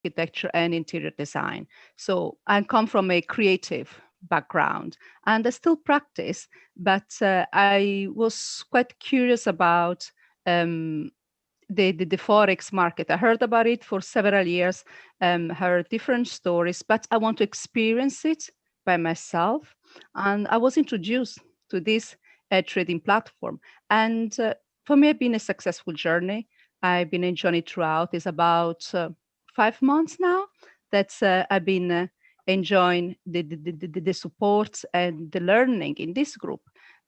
architecture and interior design. So I come from a creative background and I still practice, but I was quite curious about um, the Forex market. I heard about it for several years, heard different stories, but I want to experience it by myself. And I was introduced to this trading platform. And for me, it's been a successful journey. I've been enjoying it throughout. It's about 5 months now that I've been enjoying the support and the learning in this group.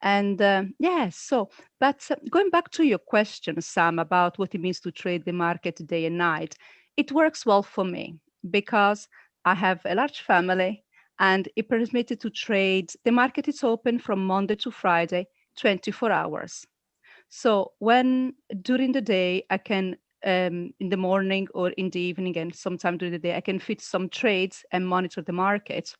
And yes, so but going back to your question, Sam, about what it means to trade the market day and night, it works well for me because I have a large family and it permits me to trade. The market is open from Monday to Friday, 24 hours. So when during the day, I can, in the morning or in the evening and sometime during the day, I can fit some trades and monitor the market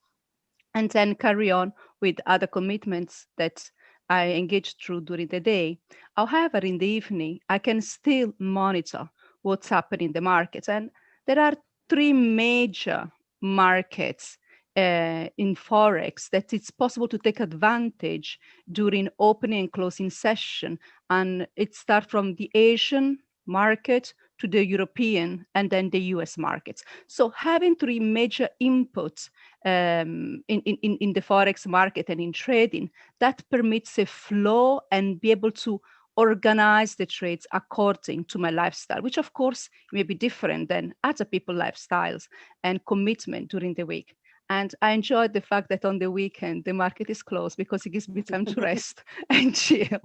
and then carry on with other commitments that I engage through during the day. However, in the evening, I can still monitor what's happening in the markets. And there are three major markets in Forex that it's possible to take advantage during opening and closing session. And it starts from the Asian market to the European and then the US markets. So having three major inputs in the Forex market and in trading, that permits a flow and be able to organize the trades according to my lifestyle, which of course may be different than other people's lifestyles and commitment during the week. And I enjoyed the fact that on the weekend, the market is closed because it gives me time to rest and chill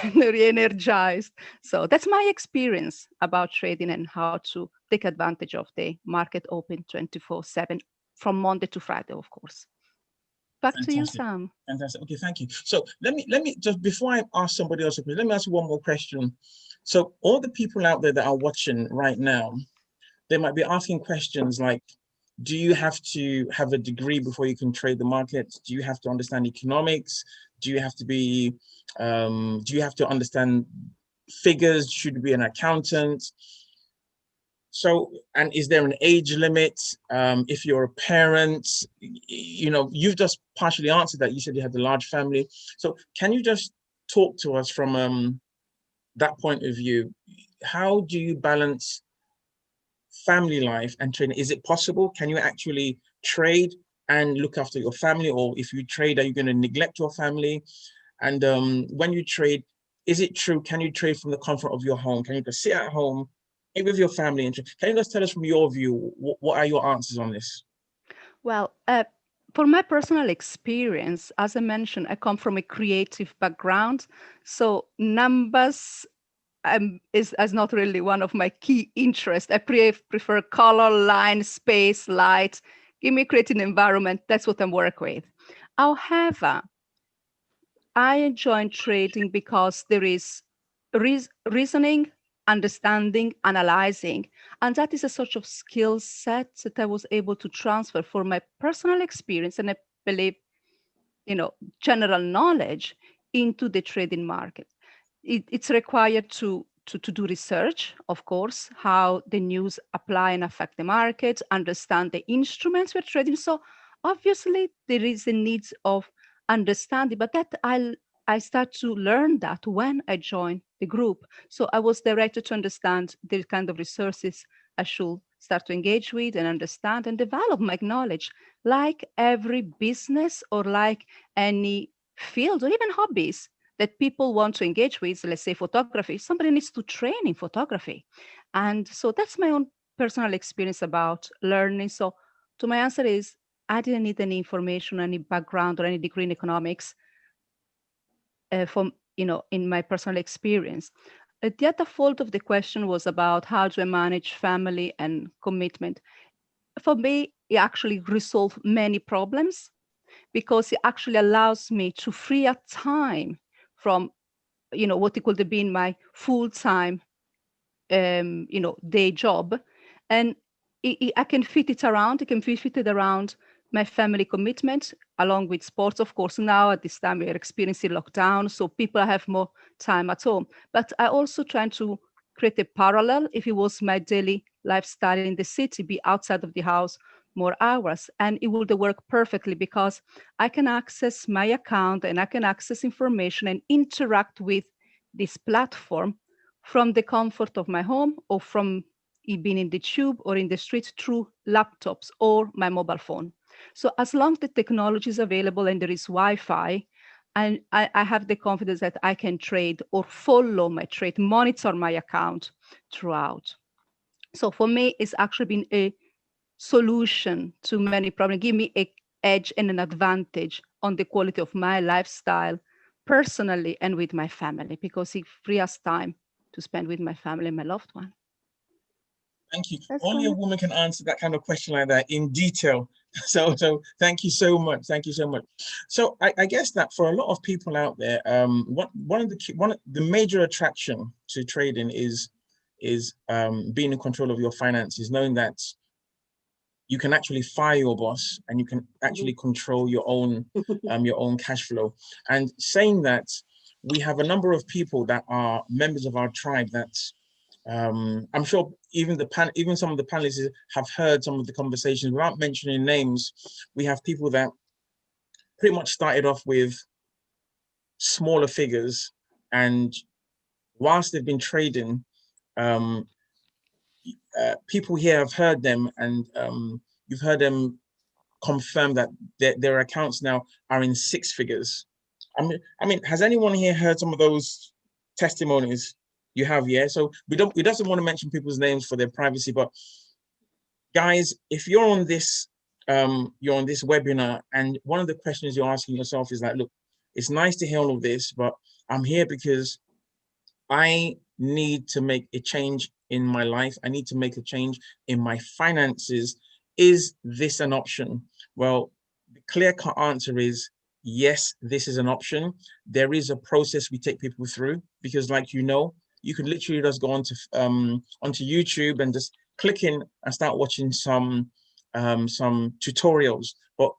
and re-energized. So that's my experience about trading and how to take advantage of the market open 24/7 from Monday to Friday, of course. Back to you, Fantastic. Sam. Fantastic. Okay, thank you. So let me just before I ask somebody else a question, let me ask you one more question. So all the people out there that are watching right now, they might be asking questions like, do you have to have a degree before you can trade the market? Do you have to understand economics? Do you have to be do you have to understand figures? Should you be an accountant? So, and is there an age limit? If you're a parent, you know, you've just partially answered that. You said you had a large family. So can you just talk to us from that point of view? How do you balance family life and trading? Is it possible? Can you actually trade and look after your family? Or if you trade, are you going to neglect your family? And when you trade, is it true? Can you trade from the comfort of your home? Can you just sit at home with your family? And can you just tell us from your view, what are your answers on this? Well, for my personal experience, as I mentioned, I come from a creative background. So numbers is not really one of my key interests. I prefer color, line, space, light. Give me a creative environment. That's what I work with. However, I enjoy trading because there is reasoning, understanding, analyzing. And that is a sort of skill set that I was able to transfer for my personal experience and I believe, general knowledge into the trading market. It's required to do research, of course, how the news apply and affect the market, understand the instruments we're trading. So obviously there is a need of understanding, but that I start to learn that when I joined the group. So I was directed to understand the kind of resources I should start to engage with and understand and develop my knowledge, like every business or like any field or even hobbies that people want to engage with, let's say photography, somebody needs to train in photography. And so that's my own personal experience about learning. So to my answer is, I didn't need any information, any background or any degree in economics from, in my personal experience. The other fault of the question was about how do I manage family and commitment. For me, it actually resolved many problems because it actually allows me to free up time from what it could have been my full-time day job, and I can fit it around. I can fit it around my family commitment along with sports. Of course, now at this time we are experiencing lockdown, so people have more time at home. But I also try to create a parallel. If it was my daily lifestyle in the city, be outside of the house more hours, and it would work perfectly because I can access my account and I can access information and interact with this platform from the comfort of my home or from it being in the tube or in the street through laptops or my mobile phone. So as long as the technology is available and there is Wi-Fi, and I have the confidence that I can trade or follow my trade, monitor my account throughout. So for me, it's actually been a solution to many problems, give me an edge and an advantage on the quality of my lifestyle personally and with my family, because it frees us time to spend with my family and my loved one. Thank you. That's Only a all. woman can answer that kind of question like that in detail. So thank you so much. Thank you so much. So I guess that for a lot of people out there, one of the major attraction to trading is being in control of your finances, knowing that you can actually fire your boss and you can actually control your own cash flow. And saying that, we have a number of people that are members of our tribe that I'm sure even some of the panelists have heard some of the conversations without mentioning names. We have people that pretty much started off with smaller figures, and whilst they've been trading, um, people here have heard them, and you've heard them confirm that their accounts now are in six figures. I mean, has anyone here heard some of those testimonies? You have, yeah. So we doesn't want to mention people's names for their privacy, but guys, if you're on this webinar, and one of the questions you're asking yourself is like, look, it's nice to hear all of this, but I'm here because I need to make a change in my life. I need to make a change in my finances. Is this an option? Well, the clear-cut answer is yes, this is an option. There is a process we take people through, because like, you can literally just go onto YouTube and just click in and start watching some tutorials. But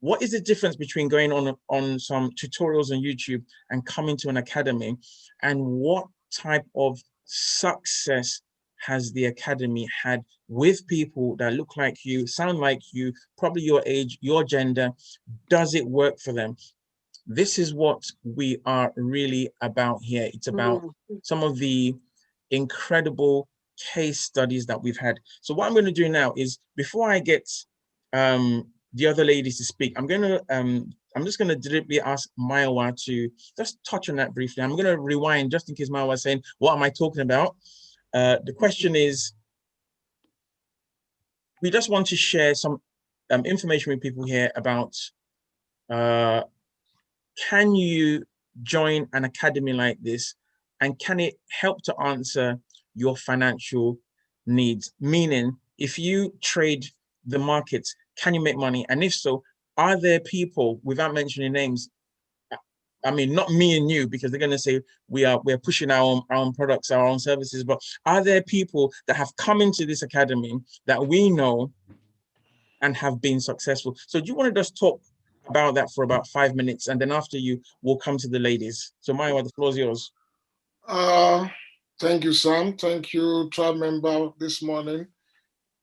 what is the difference between going on some tutorials on YouTube and coming to an academy? And what type of success has the academy had with people that look like you, sound like you, probably your age, your gender? Does it work for them? This is what we are really about here. It's about some of the incredible case studies that we've had. So what I'm going to do now is, before I get the other ladies to speak, I'm just going to deliberately ask Maiwa to just touch on that briefly. I'm going to rewind just in case Maiwa is saying, what am I talking about? The question is, we just want to share some information with people here about uh, can you join an academy like this, and can it help to answer your financial needs? Meaning, if you trade the markets, can you make money? And if so, are there people, without mentioning names, I mean, not me and you, because they're going to say we're pushing our own products, our own services, but are there people that have come into this academy that we know and have been successful? So do you want to just talk about that for about 5 minutes, and then after you, we'll come to the ladies. So Maiwa, the floor is yours. Uh, Thank you, Sam. Thank you, tribe member, this morning.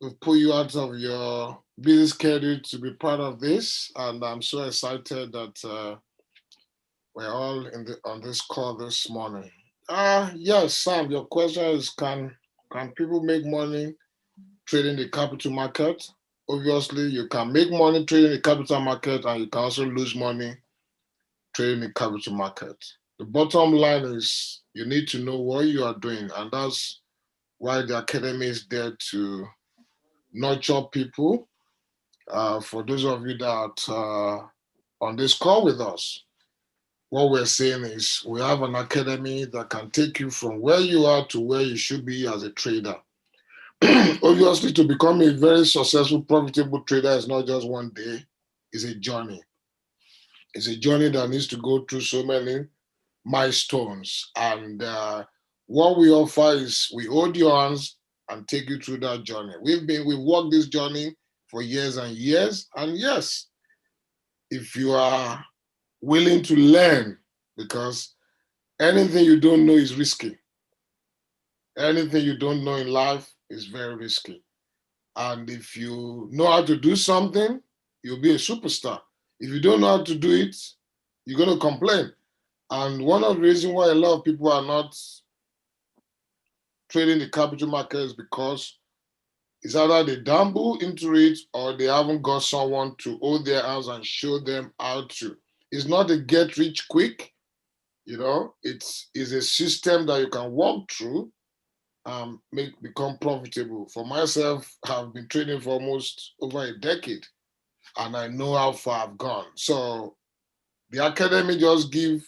We've put you out of your busy schedule to be part of this, and I'm so excited that we're all on this call this morning. Yes, Sam, your question is, can people make money trading the capital market? Obviously, you can make money trading the capital market, and you can also lose money trading the capital market. The bottom line is you need to know what you are doing, and that's why the academy is there to nurture people. For those of you that are on this call with us, what we're saying is we have an academy that can take you from where you are to where you should be as a trader. Obviously, to become a very successful, profitable trader is not just one day, it's a journey. It's a journey that needs to go through so many milestones. And what we offer is we hold your hands and take you through that journey. We've walked this journey for years and years. And yes, if you are willing to learn, because anything you don't know is risky. Anything you don't know in life is very risky. And if you know how to do something, you'll be a superstar. If you don't know how to do it, you're going to complain. And one of the reasons why a lot of people are not trading the capital market is because it's either they dabble into it or they haven't got someone to hold their hands and show them how to. It's not a get rich quick, it's a system that you can walk through and become profitable. For myself, I've been trading for almost over a decade and I know how far I've gone. So the academy just give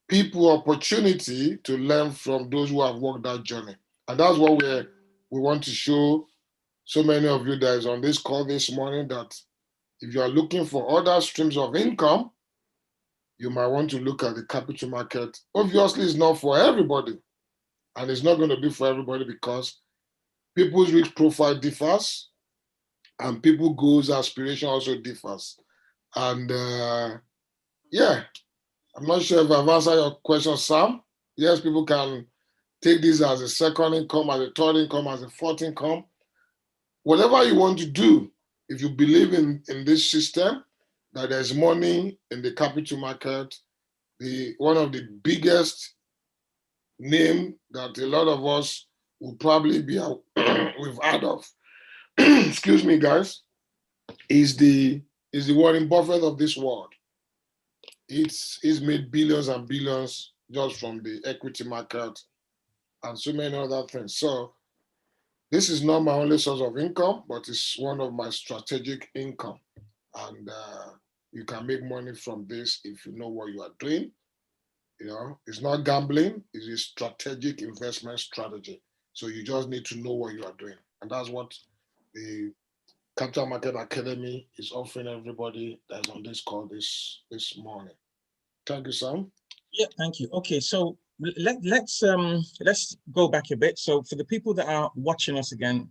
people opportunity to learn from those who have walked that journey. And that's what we want to show so many of you that is on this call this morning, that if you are looking for other streams of income, you might want to look at the capital market. Obviously, it's not for everybody. And it's not going to be for everybody because people's risk profile differs and people goals aspiration also differs. And yeah, I'm not sure if I've answered your question, Sam. Yes, people can take this as a second income, as a third income, as a fourth income. Whatever you want to do, if you believe in this system, that there's money in the capital market, one of the biggest name that a lot of us will probably be we've heard of, excuse me, guys, is the Warren Buffett of this world. He's made billions and billions just from the equity market and so many other things. So this is not my only source of income, but it's one of my strategic income. And you can make money from this if you know what you are doing. It's not gambling, it's a strategic investment strategy. So you just need to know what you are doing. And that's what the Capital Market Academy is offering everybody that's on this call this morning. Thank you, Sam. Yeah, thank you. Okay, so let's go back a bit. So for the people that are watching us again,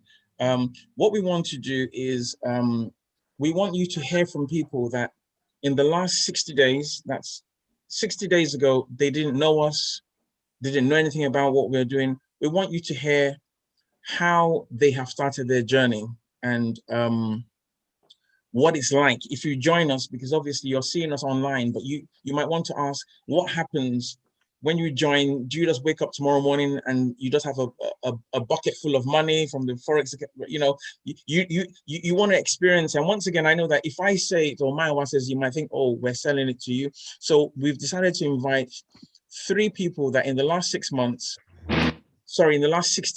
what we want to do is we want you to hear from people that in the last 60 days, that's 60 days ago, they didn't know us, they didn't know anything about what we're doing. We want you to hear how they have started their journey and what it's like if you join us, because obviously you're seeing us online, but you might want to ask what happens when you join. Do you just wake up tomorrow morning and you just have a bucket full of money from the Forex? You want to experience. And once again, I know that if I say it or my one says, you might think, oh, we're selling it to you. So we've decided to invite 3 people that in the last 60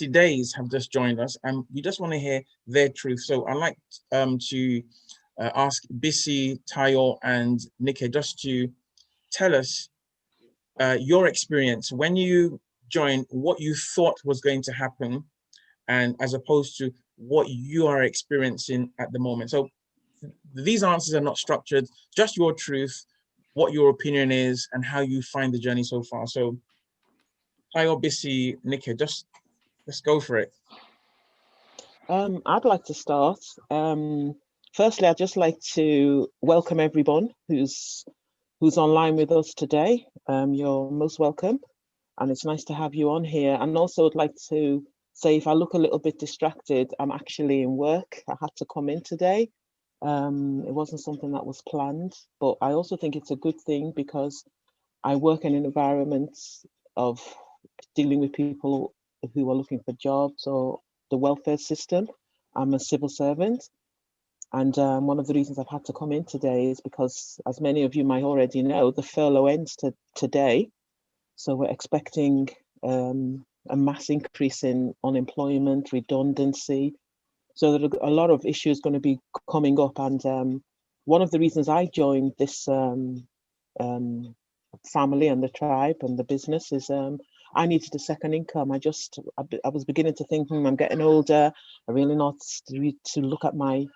days have just joined us, and we just want to hear their truth. So I'd like to ask Bisi, Tayo, and Nike just to tell us your experience when you joined, what you thought was going to happen, and as opposed to what you are experiencing at the moment. So these answers are not structured, just your truth, what your opinion is, and how you find the journey so far. So Tayo, Bisi, Nike, just let's go for it. I'd like to start. Firstly, I'd just like to welcome everyone who's online with us today. You're most welcome, and it's nice to have you on here. And also, I'd like to say, if I look a little bit distracted, I'm actually in work. I had to come in today. It wasn't something that was planned, but I also think it's a good thing because I work in an environment of dealing with people who are looking for jobs or the welfare system. I'm a civil servant. And one of the reasons I've had to come in today is because, as many of you might already know, the furlough ends today. So we're expecting a mass increase in unemployment, redundancy. So there are a lot of issues going to be coming up. And one of the reasons I joined this family and the tribe and the business is I needed a second income. I was beginning to think, I'm getting older. I really not to look at my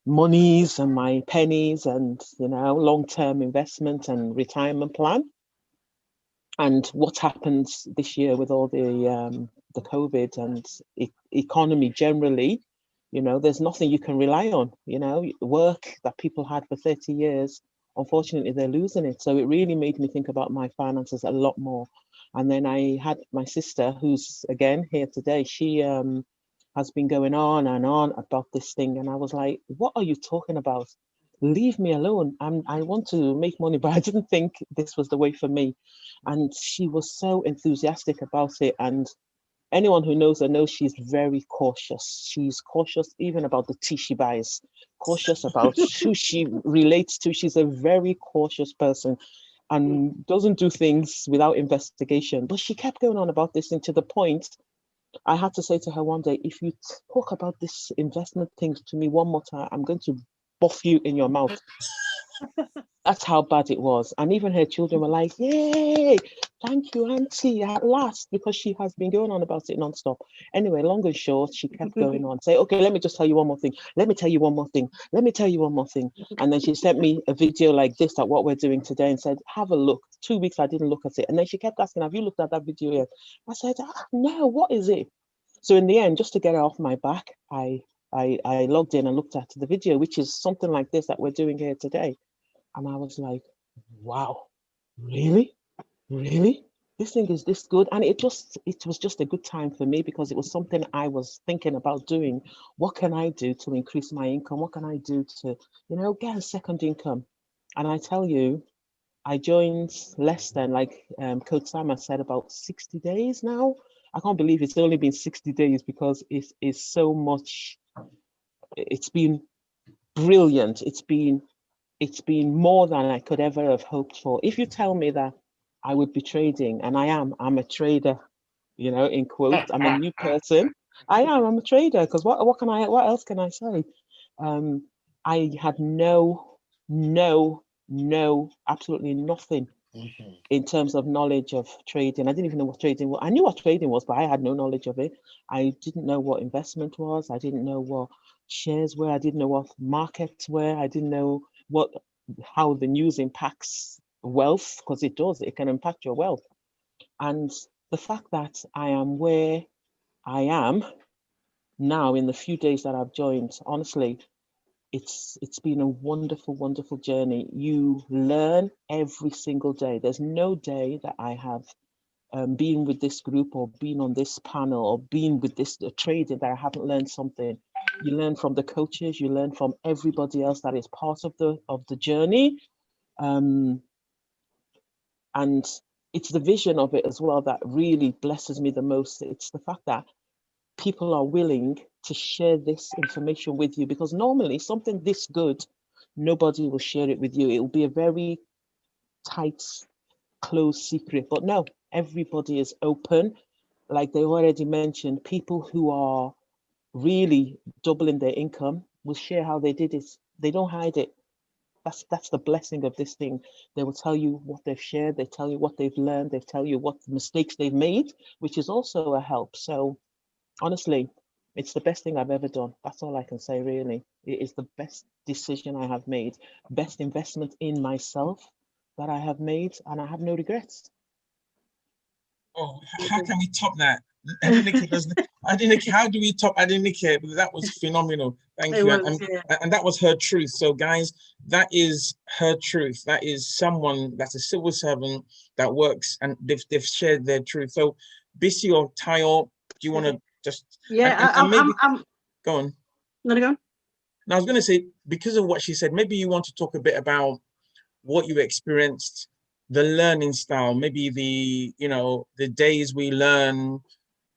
monies and my pennies and long-term investment and retirement plan. And what happens this year with all the COVID and economy generally, there's nothing you can rely on. Work that people had for 30 years, unfortunately, they're losing it. So it really made me think about my finances a lot more. And then I had my sister, who's again here today. She has been going on and on about this thing. And I was like, what are you talking about? Leave me alone. I want to make money, but I didn't think this was the way for me. And she was so enthusiastic about it. And anyone who knows her knows she's very cautious. She's cautious even about the tea she buys, cautious about who she relates to. She's a very cautious person and doesn't do things without investigation. But she kept going on about this, and to the point I had to say to her one day, if you talk about this investment things to me one more time, I'm going to buff you in your mouth. That's how bad it was. And even her children were like, yay, thank you, Auntie, at last, because she has been going on about it nonstop. Anyway, long and short, she kept going on. Say, okay, let me just tell you one more thing. Let me tell you one more thing. Let me tell you one more thing. And then she sent me a video like this at what we're doing today and said, have a look. 2 weeks I didn't look at it. And then she kept asking, have you looked at that video yet? I said, no, what is it? So in the end, just to get her off my back, I logged in and looked at the video, which is something like this that we're doing here today. And I was like, wow, really? Really? This thing is this good? And it was just a good time for me because it was something I was thinking about doing. What can I do to increase my income? What can I do to, get a second income? And I tell you, I joined less than, like Coach Sama said, about 60 days now. I can't believe it's only been 60 days because it's so much. It's been brilliant. It's been more than I could ever have hoped for. If you tell me that I would be trading, and I'm a trader, in quotes, I'm a new person. I'm a trader because what else can I say? I had absolutely nothing in terms of knowledge of trading. I didn't even know what trading was. I knew what trading was, but I had no knowledge of it. I didn't know what investment was. I didn't know what shares were. I didn't know what markets were. I didn't know how the news impacts wealth, because it does. It can impact your wealth. And the fact that I am where I am now in the few days that I've joined, honestly, it's been a wonderful, wonderful journey. You learn every single day. There's no day that I have been with this group or been on this panel or been with this trading that I haven't learned something. You learn from the coaches, you learn from everybody else that is part of the journey. And it's the vision of it as well that really blesses me the most. It's the fact that people are willing to share this information with you, because normally something this good, nobody will share it with you. It will be a very tight, closed secret. But no, everybody is open. Like they already mentioned, people who are really doubling their income will share how they did it. They don't hide it. That's the blessing of this thing. They will tell you what they've shared. They tell you what they've learned. They tell you what mistakes they've made, which is also a help. So honestly, it's the best thing I've ever done. That's all I can say, really. It is the best decision I have made, best investment in myself that I have made, and I have no regrets. Oh, how can we top that? Adenike, how do we top Adenike? That was phenomenal. Thank you. And that was her truth. So guys, that is her truth. That is someone that's a civil servant that works, and they've shared their truth. So Bisi or Tayo, do you want to just I'm go on? No, go on. Now, I was going to say, because of what she said, maybe you want to talk a bit about what you experienced, the learning style, maybe the days we learn,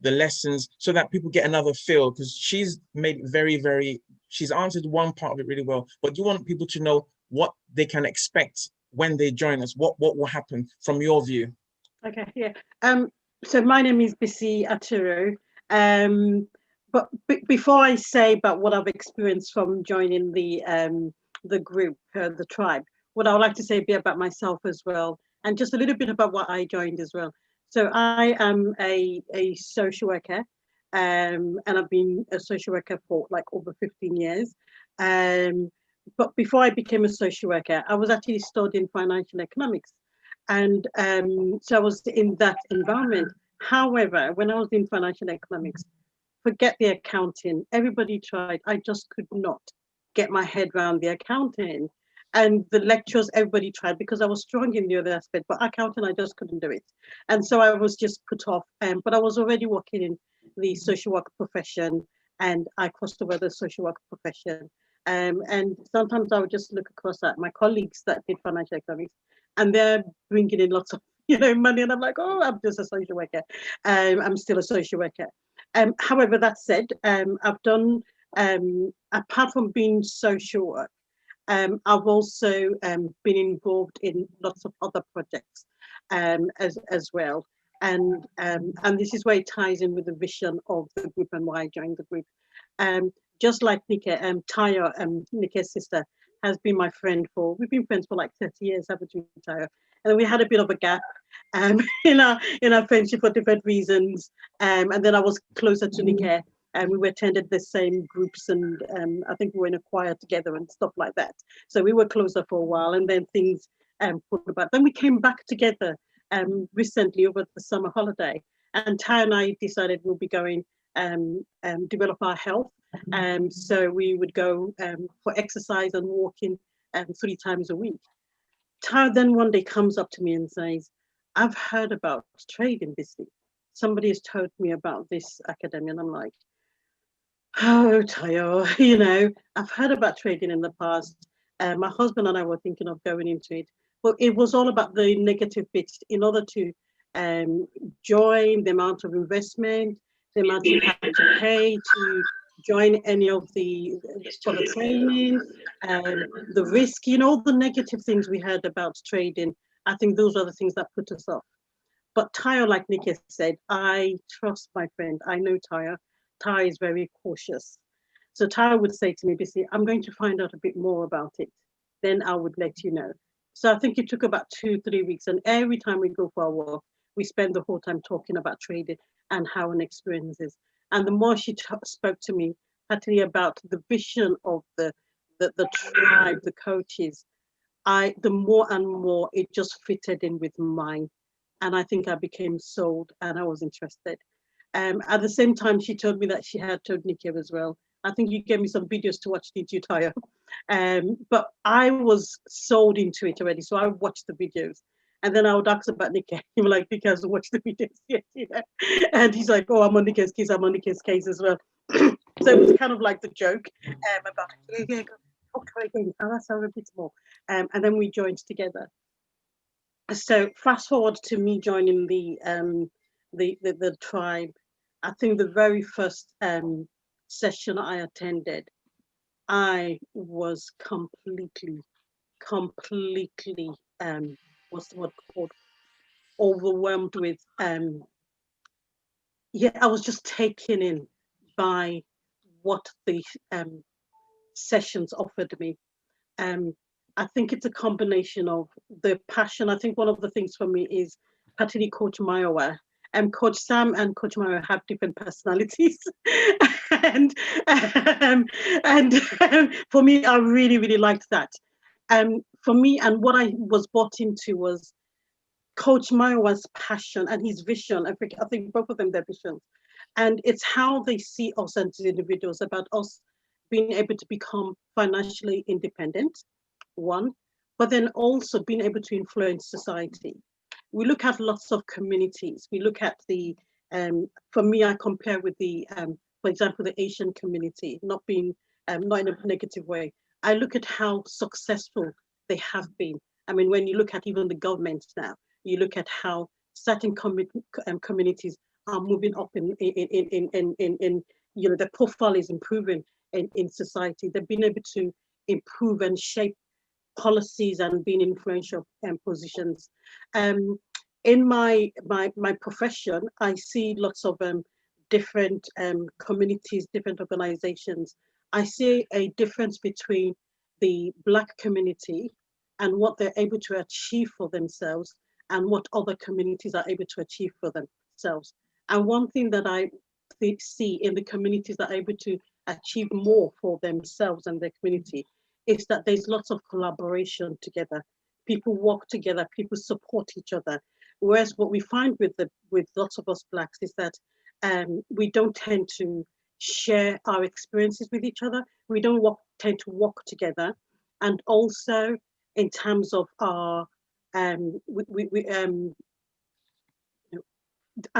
the lessons, so that people get another feel, because she's made it she's answered one part of it really well, but you want people to know what they can expect when they join us, what will happen from your view. Okay, yeah. So my name is Bisi Aturu. But before I say about what I've experienced from joining the group, the tribe, what I would like to say a bit about myself as well, and just a little bit about what I joined as well. So I am a social worker, and I've been a social worker for like over 15 years. But before I became a social worker, I was actually studying financial economics. And so I was in that environment. However, when I was in financial economics, forget the accounting. Everybody tried. I just could not get my head around the accounting. And the lectures, everybody tried, because I was strong in the other aspect, but accounting, I just couldn't do it. And so I was just put off. But I was already working in the social work profession, and I crossed over the social work profession. And sometimes I would just look across at my colleagues that did financial economics, and they're bringing in lots of money, and I'm like, oh, I'm just a social worker. I'm still a social worker. However, that said, I've done, apart from being social work, I've also been involved in lots of other projects as well. And this is where it ties in with the vision of the group and why I joined the group. Just like Nika, Taya, Nika's sister, has been my friend we've been friends for like 30 years, haven't we, Taya? And we had a bit of a gap in our friendship for different reasons. And then I was closer to Nika, and we attended the same groups, and I think we were in a choir together and stuff like that. So we were closer for a while, and then things pulled apart. Then we came back together recently over the summer holiday, and Ty and I decided we'll be going develop our health. So we would go for exercise and walking 3 times a week. Ty then one day comes up to me and says, I've heard about trading business. Somebody has told me about this academy, and I'm like, oh, Tayo, I've heard about trading in the past. My husband and I were thinking of going into it, but it was all about the negative bits. In order to join, the amount of investment, the amount you have to pay to join any of for the training, the risk, all the negative things we heard about trading. I think those are the things that put us off. But Tayo, like Nikki said, I trust my friend. I know Tayo. Ty is very cautious. So Ty would say to me, Bissy, I'm going to find out a bit more about it. Then I would let you know. So I think it took about 2-3 weeks. And every time we go for a walk, we spend the whole time talking about trading and how an experience is. And the more she spoke to me, particularly about the vision of the tribe, the coaches, the more and more it just fitted in with mine. And I think I became sold, and I was interested. At the same time, she told me that she had told Nikki as well. I think you gave me some videos to watch, did you, Taya? But I was sold into it already, so I watched the videos. And then I would ask about Nikki. He was like, Nikki has watched the videos yet, And he's like, oh, I'm on Nikki's case. I'm on Nikki's case as well. So it was kind of like the joke about, talk to her again. I'll ask her a bit more. And then we joined together. So fast forward to me joining the tribe. I think the very first session I attended, I was completely, what's the word called? Overwhelmed with, I was just taken in by what the sessions offered me. I think it's a combination of the passion. I think one of the things for me is particularly Coach Mayowa. Coach Sam and Coach Mayowa have different personalities. and for me, I really, really liked that. For me, and what I was bought into was Coach Mayowa's passion and his vision. I think both of them, their visions. And it's how they see us as individuals, about us being able to become financially independent, one, but then also being able to influence society. We look at lots of communities. We look at for me, I compare with for example, the Asian community, not in a negative way. I look at how successful they have been. I mean, when you look at even the government now, you look at how certain communities are moving up in their profile is improving in society. They've been able to improve and shape policies and being influential positions. In my profession, I see lots of different communities, different organizations. I see a difference between the Black community and what they're able to achieve for themselves and what other communities are able to achieve for themselves. And one thing that I see in the communities that are able to achieve more for themselves and their community is that there's lots of collaboration together. People work together, people support each other. Whereas what we find with lots of us Blacks is that we don't tend to share our experiences with each other. We don't tend to work together. and also in terms of our I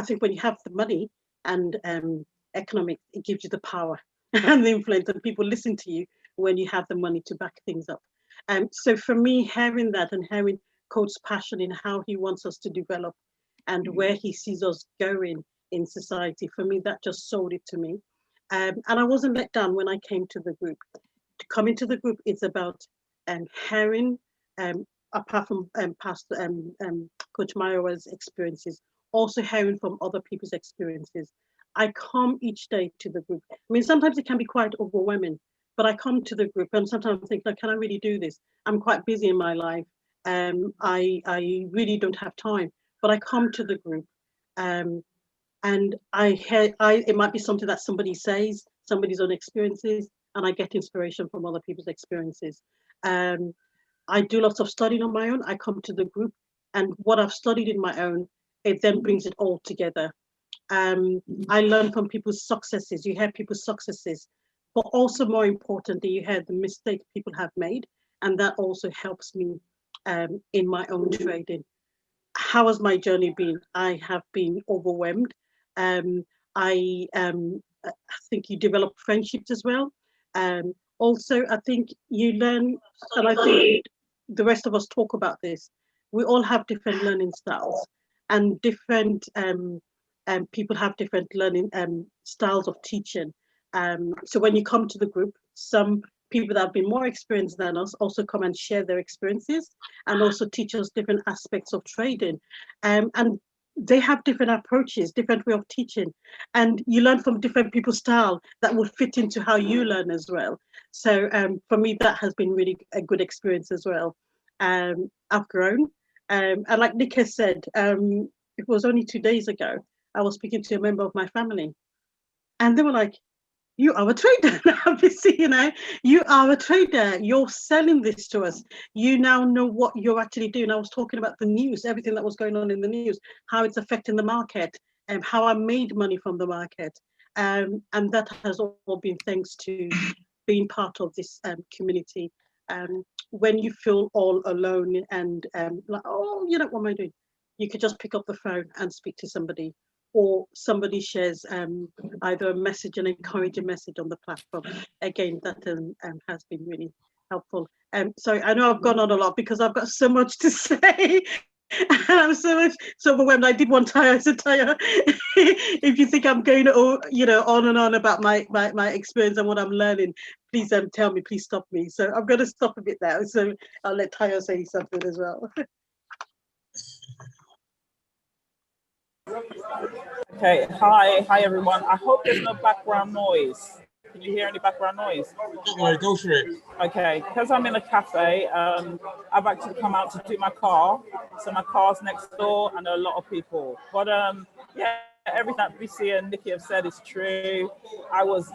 think when you have the money and economics, it gives you the power and the influence, and people listen to you when you have the money to back things up. So for me, hearing that and hearing Coach's passion in how he wants us to develop and where he sees us going in society, for me, that just sold it to me. And I wasn't let down when I came to the group. To come into the group, it's about hearing, apart from past Coach Mayowa's experiences, also hearing from other people's experiences. I come each day to the group. I mean, sometimes it can be quite overwhelming, but I come to the group and sometimes I think, like, can I really do this? I'm quite busy in my life. I really don't have time, but I come to the group. And I hear, it might be something that somebody says, somebody's own experiences, and I get inspiration from other people's experiences. I do lots of studying on my own. I come to the group, and what I've studied in my own, it then brings it all together. I learn from people's successes. You hear people's successes, but also more importantly, you hear the mistakes people have made, and that also helps me in my own trading. How has my journey been? I have been overwhelmed. I think you develop friendships as well. Also, I think you learn, and I think the rest of us talk about this. We all have different learning styles, and different people have different learning styles of teaching. So when you come to the group, some people that have been more experienced than us also come and share their experiences and also teach us different aspects of trading. And they have different approaches, different way of teaching, and you learn from different people's style that will fit into how you learn as well. So for me, that has been really a good experience as well. I've grown, and like Nick has said, it was only 2 days ago I was speaking to a member of my family, and they were like, you are a trader now. Obviously, you are a trader. You're selling this to us. You now know what you're actually doing. I was talking about the news, everything that was going on in the news, how it's affecting the market, and how I made money from the market. And that has all been thanks to being part of this community. When you feel all alone and like, oh, what am I doing? You could just pick up the phone and speak to somebody, or somebody shares either a message, an encouraging message on the platform. Again, that has been really helpful. So I know I've gone on a lot because I've got so much to say. I'm so overwhelmed. I did want Taya. I said, Taya, if you think I'm going on and on about my experience and what I'm learning, please tell me, please stop me. So I'm going to stop a bit now. So I'll let Taya say something as well. Okay, hi everyone. I hope there's no background noise. Can you hear any background noise? Don't worry, go for it. Okay, because I'm in a cafe, I've actually come out to do my car. So my car's next door and there are a lot of people. But yeah, everything that BC and Nikki have said is true. I was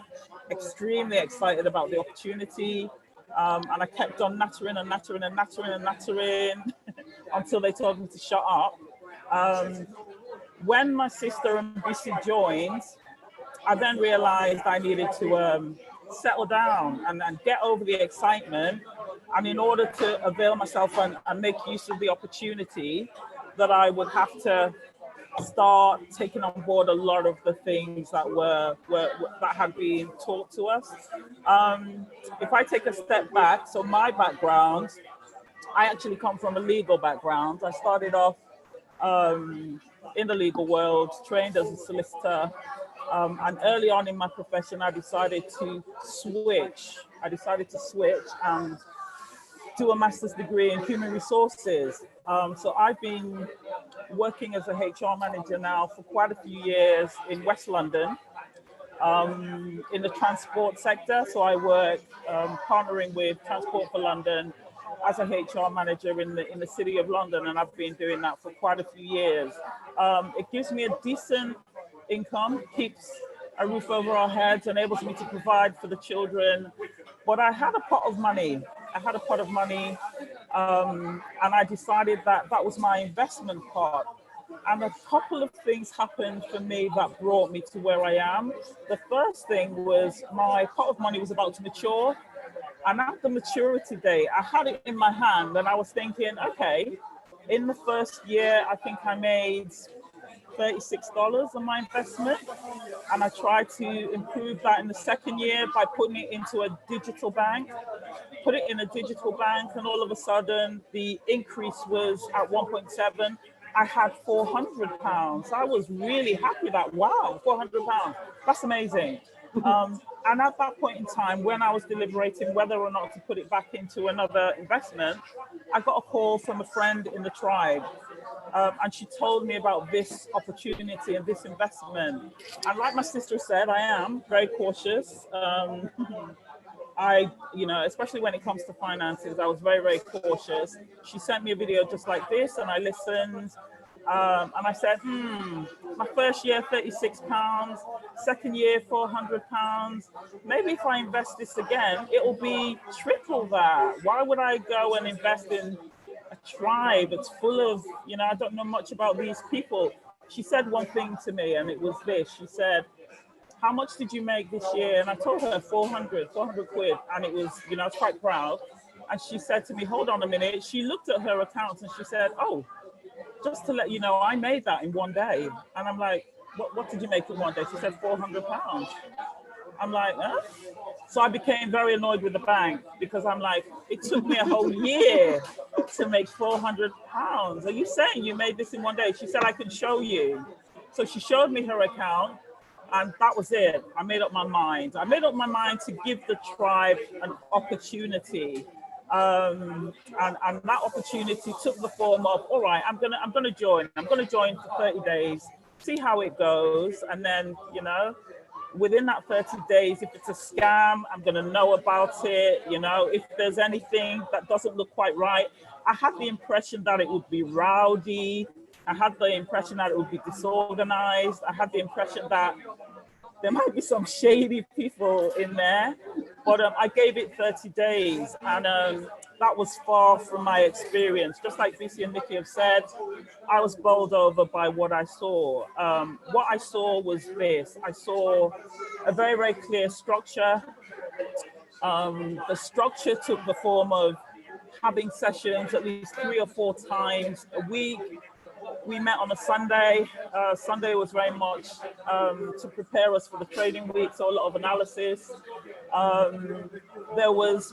extremely excited about the opportunity. And I kept on nattering and nattering and nattering and nattering until they told me to shut up. When my sister and BC joined, I then realized I needed to settle down and get over the excitement. And in order to avail myself and make use of the opportunity, that I would have to start taking on board a lot of the things that that had been taught to us. If I take a step back, so my background, I actually come from a legal background. I started off in the legal world, trained as a solicitor. And early on in my profession, I decided to switch. And do a master's degree in human resources. So I've been working as a HR manager now for quite a few years in West London, in the transport sector. So I work partnering with Transport for London as a HR manager in the City of London, and I've been doing that for quite a few years. It gives me a decent income, keeps a roof over our heads, enables me to provide for the children. But I had a pot of money. And I decided that was my investment pot. And a couple of things happened for me that brought me to where I am. The first thing was my pot of money was about to mature. And at the maturity date, I had it in my hand and I was thinking, okay, in the first year, I think I made $36 on my investment. And I tried to improve that in the second year by putting it into a digital bank, put it in a digital bank, and all of a sudden the increase was at 1.7. I had £400. I was really happy that, wow, £400, that's amazing. And at that point in time, when I was deliberating whether or not to put it back into another investment, I got a call from a friend in the tribe. And she told me about this opportunity and this investment. And like my sister said, I am very cautious. Especially when it comes to finances, I was very, very cautious. She sent me a video just like this and I listened. And I said, my first year, £36, second year, £400. Maybe if I invest this again, it will be triple that. Why would I go and invest in a tribe? It's full of, I don't know much about these people. She said one thing to me and it was this. She said, how much did you make this year? And I told her 400 quid. And it was, I was quite proud. And she said to me, hold on a minute. She looked at her accounts and she said, oh, just to let you know, I made that in one day. And I'm like, what did you make in one day? She said £400. I'm like, huh? So I became very annoyed with the bank because I'm like, it took me a whole year to make £400. Are you saying you made this in one day? She said, I can show you. So she showed me her account and that was it. I made up my mind. I made up my mind to give the tribe an opportunity. And that opportunity took the form of, all right, I'm gonna join. I'm gonna join for 30 days, see how it goes, and then within that 30 days, if it's a scam, I'm gonna know about it. If there's anything that doesn't look quite right. I had the impression that it would be rowdy. I had the impression that it would be disorganized. I had the impression that there might be some shady people in there, but I gave it 30 days and that was far from my experience. Just like BC and Nikki have said, I was bowled over by what I saw. What I saw was this. I saw a very, very clear structure. The structure took the form of having sessions at least 3 or 4 times a week. We met on a Sunday. Sunday was very much to prepare us for the trading week, so a lot of analysis.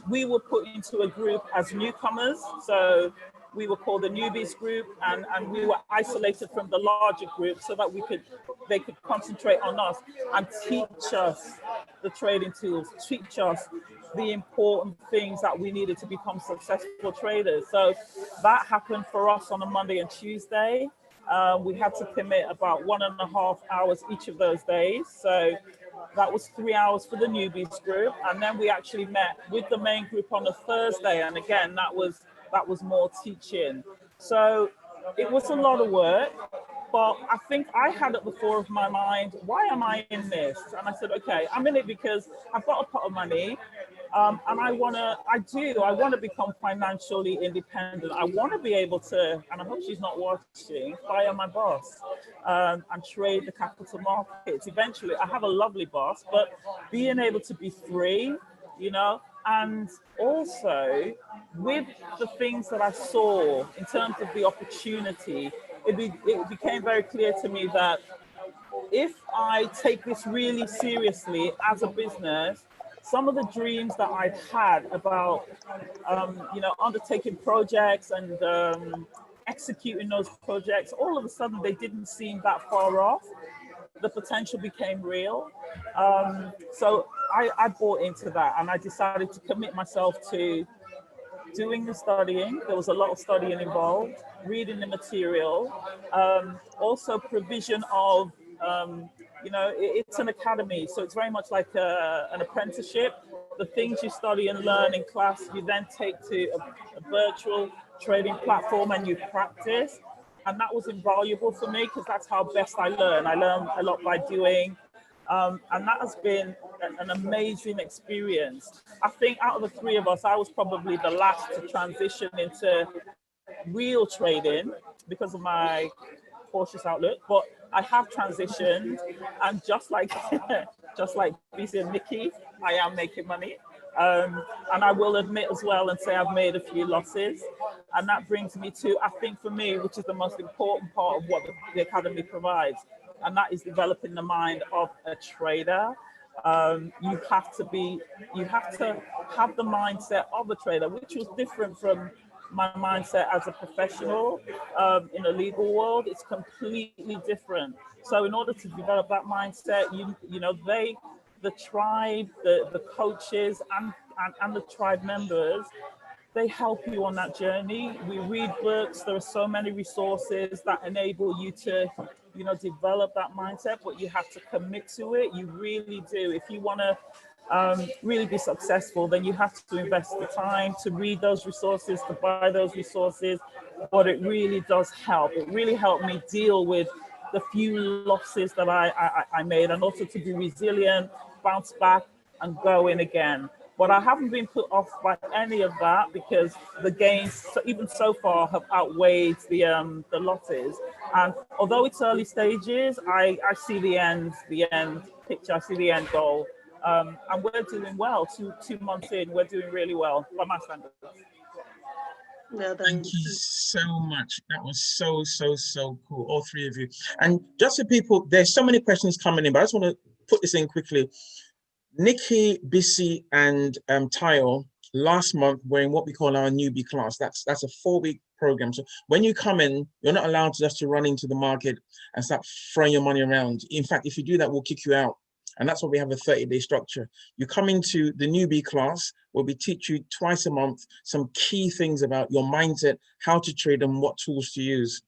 We were put into a group as newcomers, so we were called the Newbies Group, and we were isolated from the larger group so that they could concentrate on us and teach us the trading tools, teach us the important things that we needed to become successful traders. So that happened for us on a Monday and Tuesday. We had to commit about 1.5 hours each of those days. So that was 3 hours for the Newbies Group. And then we actually met with the main group on a Thursday. And again, that was more teaching. So it was a lot of work. But I think I had at the fore of my mind, why am I in this? And I said, okay, I'm in it because I've got a pot of money. And I want to become financially independent. I want to be able to, and I hope she's not watching, fire my boss and trade the capital markets. Eventually, I have a lovely boss, but being able to be free, and also with the things that I saw in terms of the opportunity, it became very clear to me that if I take this really seriously as a business, some of the dreams that I'd had about, undertaking projects and executing those projects, all of a sudden they didn't seem that far off. The potential became real. So I bought into that and I decided to commit myself to doing the studying. There was a lot of studying involved, reading the material, also provision of, it's an academy, so it's very much like an apprenticeship. The things you study and learn in class, you then take to a virtual trading platform and you practice. And that was invaluable for me because that's how best I learn. I learn a lot by doing. And that has been an amazing experience. I think out of the 3 of us, I was probably the last to transition into real trading because of my cautious outlook, but I have transitioned, and just like BC and Nikki, I am making money. And I will admit as well and say I've made a few losses. And that brings me to, I think for me, which is the most important part of what the Academy provides, and that is developing the mind of a trader. You have to have the mindset of a trader, which was different from my mindset as a professional in the legal world. It's completely different. So in order to develop that mindset, the tribe, the coaches and the tribe members, they help you on that journey. We read books. There are so many resources that enable you to, develop that mindset, but you have to commit to it. You really do. If you want to really be successful, then you have to invest the time to read those resources, to buy those resources. But it really does help. It really helped me deal with the few losses that I made, and also to be resilient, bounce back and go in again. But I haven't been put off by any of that, because the gains, even so far, have outweighed the losses. And although it's early stages, I see the end picture. I see the end goal. And we're doing well. Two months in, we're doing really well by my standards. Yeah, Thank you so much. That was so cool, all three of you. And just for people, there's so many questions coming in, but I just want to put this in quickly. Nikki, Bissy, and Tayo last month were in what we call our newbie class. That's a 4-week program. So when you come in, you're not allowed just to run into the market and start throwing your money around. In fact, if you do that, we'll kick you out. And that's why we have a 30-day structure. You come into the newbie class where we teach you twice a month some key things about your mindset, how to trade, and what tools to use.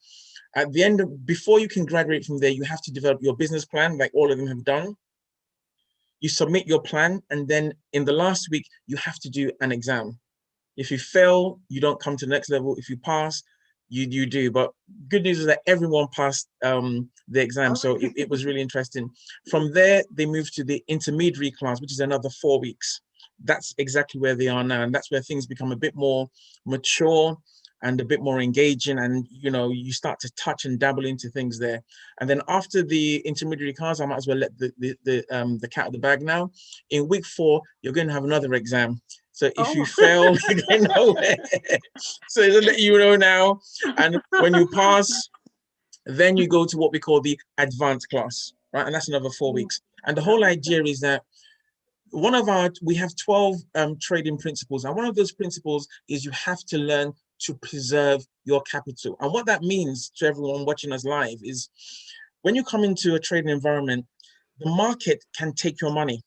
At the end before you can graduate from there, you have to develop your business plan, like all of them have done. You submit your plan, and then in the last week, you have to do an exam. If you fail, you don't come to the next level. If you pass, you do. But good news is that everyone passed the exam, so it was really interesting. From there, they moved to the intermediary class, which is another 4 weeks. That's exactly where they are now, and that's where things become a bit more mature and a bit more engaging, and you start to touch and dabble into things there. And then after the intermediary class, I might as well let the cat out of the bag now. In week 4, you're going to have another exam. So if you fail, you're going nowhere. So to let you know now, and when you pass, then you go to what we call the advanced class, right? And that's another 4 weeks. And the whole idea is that we have 12 trading principles, and one of those principles is you have to learn to preserve your capital. And what that means to everyone watching us live is when you come into a trading environment, the market can take your money.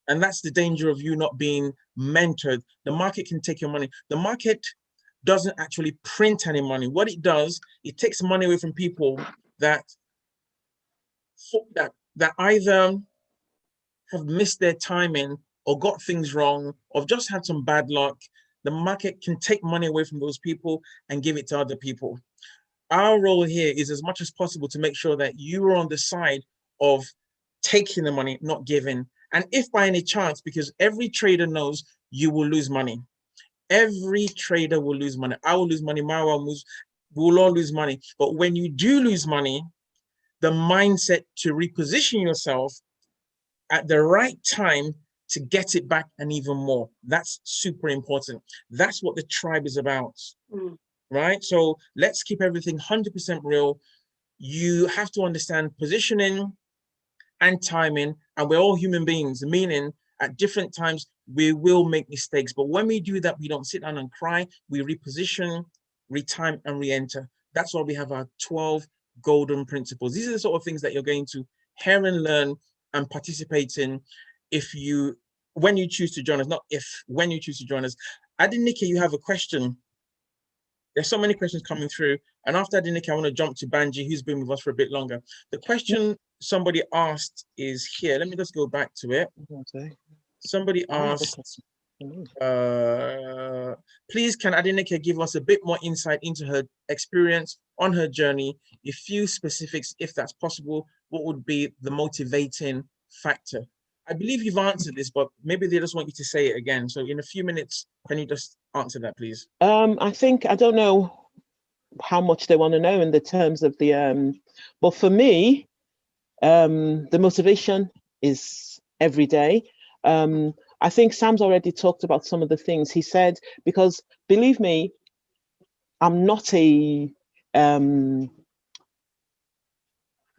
And that's the danger of you not being mentored. The market can take your money. The market doesn't actually print any money. What it does, it takes money away from people that either have missed their timing or got things wrong or just had some bad luck. The market can take money away from those people and give it to other people. Our role here is as much as possible to make sure that you are on the side of taking the money, not giving. And if by any chance, because every trader knows you will lose money. Every trader will lose money. I will lose money, Mara will lose, we'll all lose money. But when you do lose money, the mindset to reposition yourself at the right time to get it back and even more. That's super important. That's what the tribe is about, right? So let's keep everything 100% real. You have to understand positioning and timing, and we're all human beings, meaning at different times, we will make mistakes. But when we do that, we don't sit down and cry. We reposition, retime, and re-enter. That's why we have our 12 golden principles. These are the sort of things that you're going to hear and learn and participate in when you choose to join us, not if, when you choose to join us. Adenike, you have a question. There's so many questions coming through. And after Adenike, I want to jump to Banji, who's been with us for a bit longer. The question somebody asked is here. Let me just go back to it. Somebody asked, please can Adenike give us a bit more insight into her experience on her journey, a few specifics, if that's possible. What would be the motivating factor? I believe you've answered this, but maybe they just want you to say it again. So in a few minutes, can you just answer that, please? I don't know how much they want to know in the terms of the, but for me, the motivation is every day. I think Sam's already talked about some of the things he said, because believe me, I'm not a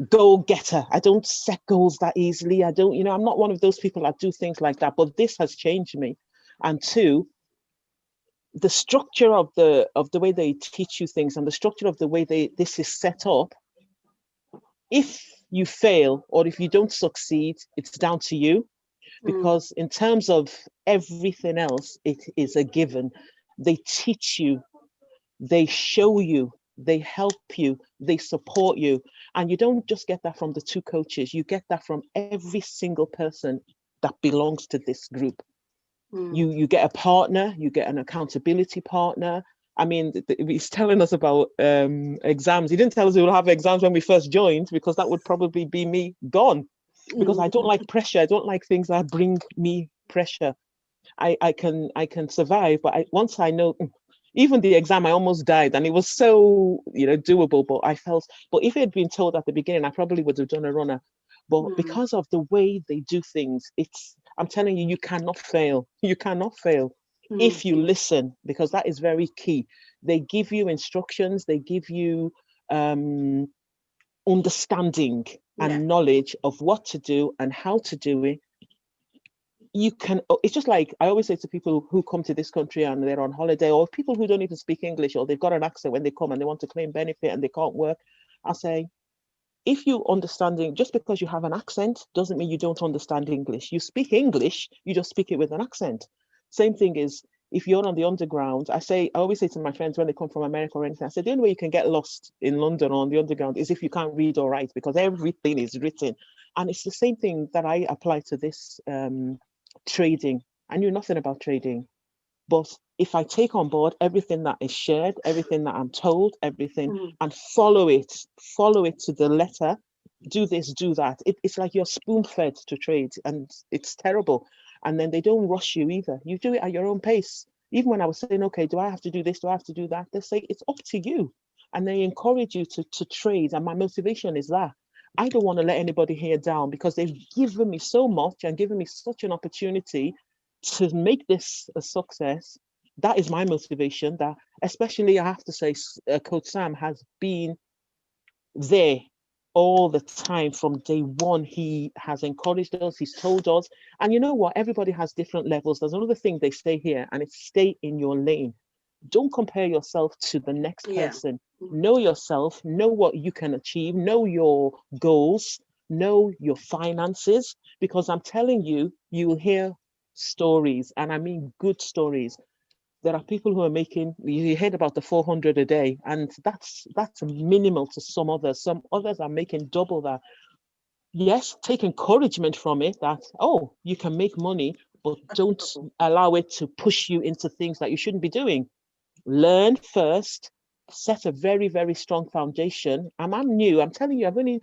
goal getter. I don't set goals that easily. I don't, I'm not one of those people that do things like that, but this has changed me. And two, the structure of the way they teach you things and the structure of the way this is set up, if you fail or if you don't succeed, it's down to you. Because in terms of everything else, it is a given. They teach you, they show you, they help you, they support you. And you don't just get that from the two coaches, you get that from every single person that belongs to this group. You get a partner, you get an accountability partner. I mean, he's telling us about exams. He didn't tell us we will have exams when we first joined, because that would probably be me gone. Because I don't like pressure. I don't like things that bring me pressure. I can survive, but once I know, even the exam, I almost died, and it was so doable. But I felt, but if it had been told at the beginning, I probably would have done a runner. But because of the way they do things, I'm telling you, you cannot fail. You cannot fail if you listen, because that is very key. They give you instructions. They give you understanding and knowledge of what to do and how to do it. It's just like I always say to people who come to this country and they're on holiday, or people who don't even speak English, or they've got an accent when they come and they want to claim benefit and they can't work. I say, if you understanding, just because you have an accent doesn't mean you don't understand English. You speak English, you just speak it with an accent. Same thing is, if you're on the underground, I always say to my friends when they come from America or anything, I say, the only way you can get lost in London or on the underground is if you can't read or write, because everything is written. And it's the same thing that I apply to this trading. I knew nothing about trading, but if I take on board everything that is shared, everything that I'm told, everything, and follow it to the letter, do this, do that. It's like you're spoon-fed to trade, and it's terrible. And then they don't rush you either. You do it at your own pace. Even when I was saying, okay, do I have to do this? Do I have to do that? They say, it's up to you. And they encourage you to trade. And my motivation is that I don't want to let anybody here down, because they've given me so much and given me such an opportunity to make this a success. That is my motivation. That, especially, I have to say, Coach Sam has been there all the time from day one. He has encouraged us, he's told us. And you know what? Everybody has different levels. There's another thing they say here, and it's stay in your lane. Don't compare yourself to the next person. Know yourself, know what you can achieve, know your goals, know your finances, because I'm telling you, you will hear stories, and I mean good stories. There are people who are making, you heard about the 400 a day, and that's minimal to some others. Some others are making double that. Yes, take encouragement from it that, oh, you can make money, but don't allow it to push you into things that you shouldn't be doing. Learn first, set a very, very strong foundation. I'm new, I'm telling you,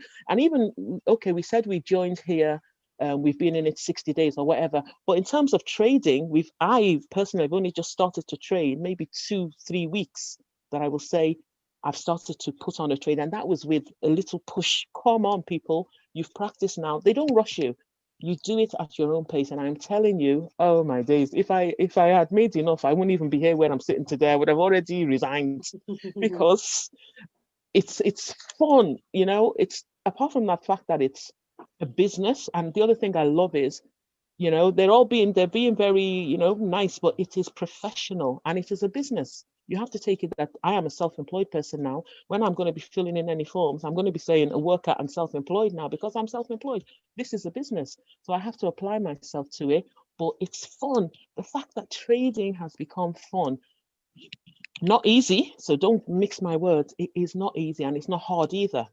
okay, we said we joined here, we've been in it 60 days or whatever, but in terms of trading, I personally have only just started to trade, maybe 2-3 weeks, that I will say I've started to put on a trade, and that was with a little push. Come on, people, you've practiced now. They don't rush you. You do it at your own pace, and I'm telling you, oh my days, if I had made enough, I wouldn't even be here where I'm sitting today. I would have already resigned, because it's fun, it's, apart from that fact that it's a business. And the other thing I love is, they're being very, nice, but it is professional and it is a business. You have to take it that I am a self-employed person now. When I'm going to be filling in any forms, I'm going to be saying a worker and self-employed now, because I'm self-employed. This is a business. So I have to apply myself to it, but it's fun. The fact that trading has become fun, not easy. So don't mix my words. It is not easy, and it's not hard either.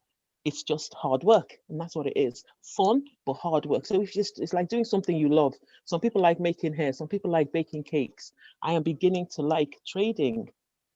It's just hard work, and that's what it is. Fun, but hard work. So it's like doing something you love. Some people like making hair, some people like baking cakes. I am beginning to like trading.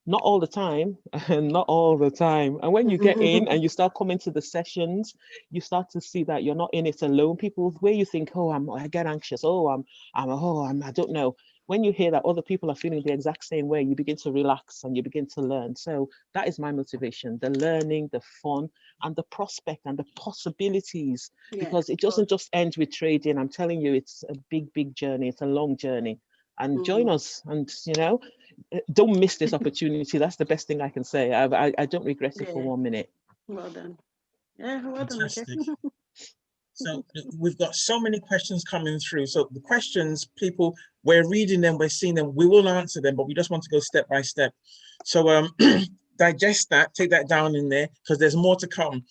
Not all the time, not all the time. And when you get in and you start coming to the sessions, you start to see that you're not in it alone. People where you think, oh, I get anxious. Oh, I don't know. when you hear that other people are feeling the exact same way, you begin to relax and you begin to learn. So that is my motivation, the learning, the fun, and the prospect and the possibilities, because it doesn't just end with trading. I'm telling you, it's a big, big journey. It's a long journey. And join us, and don't miss this opportunity. That's the best thing I can say. I don't regret it for 1 minute. Well done. Yeah, well done. Fantastic. So we've got so many questions coming through. So the questions, people, we're reading them, we're seeing them, we will answer them, but we just want to go step by step. So digest that, take that down in there, because there's more to come.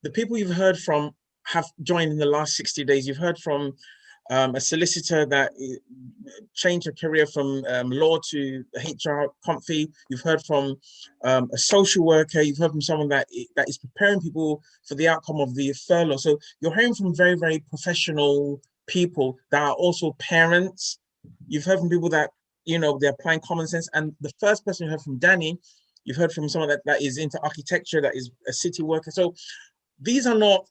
The people you've heard from have joined in the last 60 days. You've heard from a solicitor that changed her career from law to HR comfy. You've heard from a social worker. You've heard from someone that is preparing people for the outcome of the furlough. So you're hearing from very, very professional people that are also parents. You've heard from people that, they're applying common sense. And the first person you heard from, Danny, you've heard from someone that is into architecture, that is a city worker. So these are not,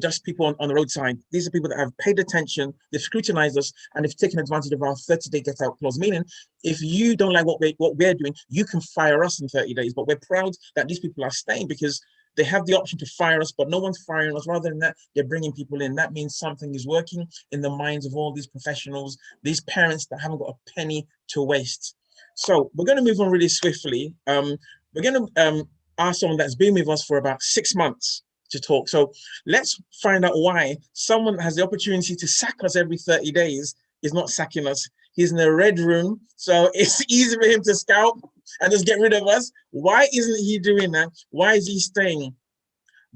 just people on the roadside. These are people that have paid attention, they've scrutinized us, and they've taken advantage of our 30-day get out clause. Meaning, if you don't like what we're doing, you can fire us in 30 days. But we're proud that these people are staying because they have the option to fire us, but no one's firing us. Rather than that, they're bringing people in. That means something is working in the minds of all these professionals, these parents that haven't got a penny to waste. So we're going to move on really swiftly. We're going to ask someone that's been with us for about 6 months to talk. So let's find out why someone that has the opportunity to sack us every 30 days is not sacking us. He's in a red room, so it's easy for him to scalp and just get rid of us. Why isn't he doing that? Why is he staying?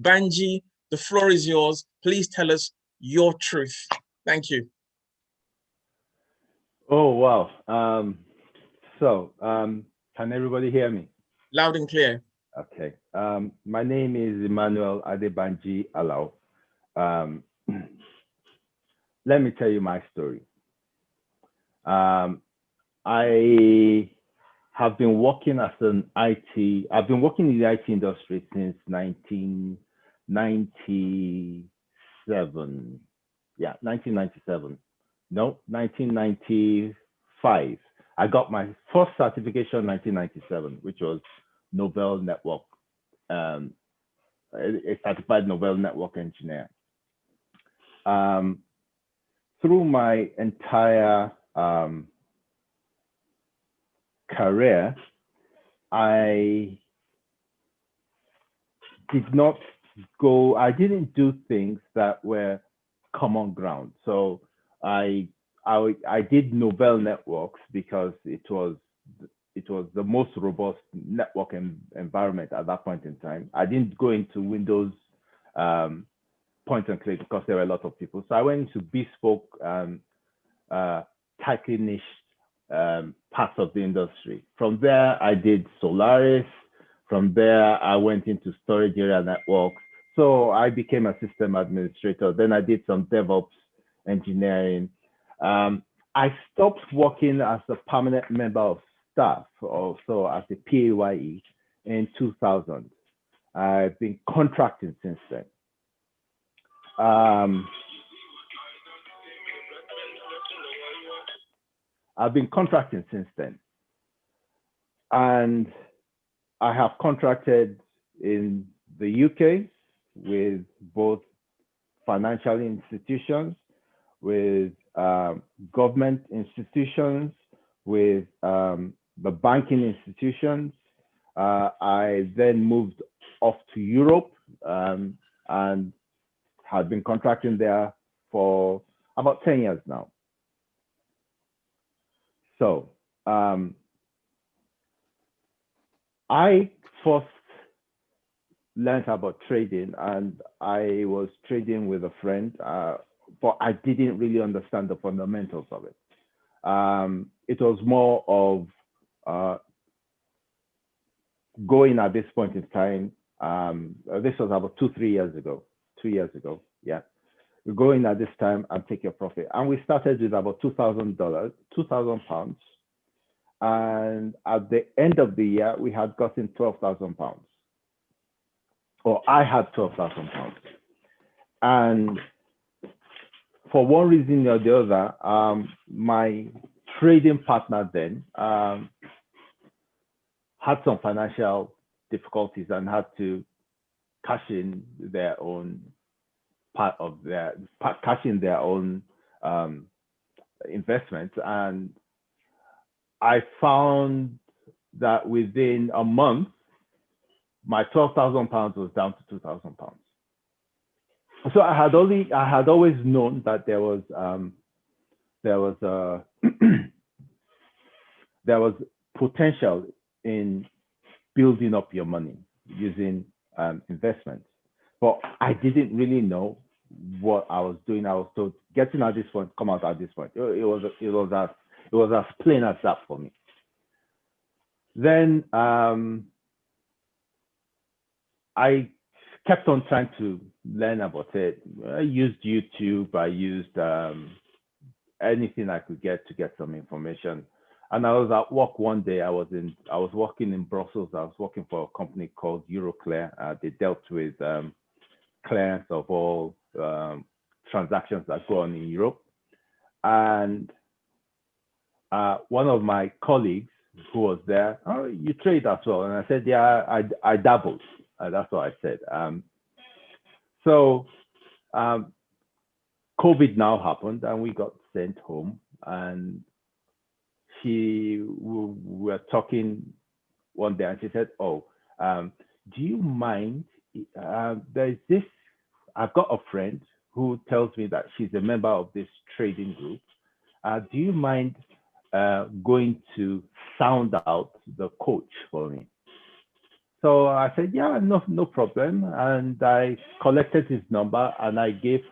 Banji, the floor is yours. Please tell us your truth. Thank you. Oh, wow. Can everybody hear me? Loud and clear. Okay. My name is Emmanuel Adebanji Alao. Let me tell you my story. I have been working as an IT. I've been working in the IT industry since 1997. Yeah, 1997. No, 1995. I got my first certification in 1997, which was Novell Network, a certified Novell Network engineer. Through my entire career, I didn't do things that were common ground. So I did Novell Networks because it was the most robust network environment at that point in time. I didn't go into Windows point and click because there were a lot of people. So I went into bespoke, tightly niched parts of the industry. From there, I did Solaris. From there, I went into storage area networks. So I became a system administrator. Then I did some DevOps engineering. I stopped working as a permanent member of staff, also as a PAYE, in 2000. I've been contracting since then. I've been contracting since then. And I have contracted in the UK with both financial institutions, with government institutions, with the banking institutions. I then moved off to Europe and have been contracting there for about 10 years now. So I first learned about trading, and I was trading with a friend, but I didn't really understand the fundamentals of it. It was more of going at this point in time. This was about 2 years ago, yeah. We go in at this time and take your profit. And we started with about $2,000, £2,000. And at the end of the year, we had gotten £12,000. Or I had £12,000. And for one reason or the other, my trading partner then had some financial difficulties and had to cash in their own investments. And I found that within a month, my £12,000 was down to £2,000. So I had always known that there was there was potential in building up your money using investments, but I didn't really know what I was doing. I was told, getting at this point, come out at this point. It was as plain as that for me. Then I kept on trying to learn about it. I used YouTube. I used anything I could get to get some information. And I was at work one day. I was working in Brussels. I was working for a company called Euroclear. They dealt with clearance of all transactions that go on in Europe. And one of my colleagues who was there, oh, you trade as well? And I said, yeah, I dabbled. That's what I said. So COVID now happened and we got sent home, and we were talking one day and she said, oh, do you mind, there's this, I've got a friend who tells me that she's a member of this trading group. Do you mind going to sound out the coach for me? So I said, yeah, no problem. And I collected his number and I gave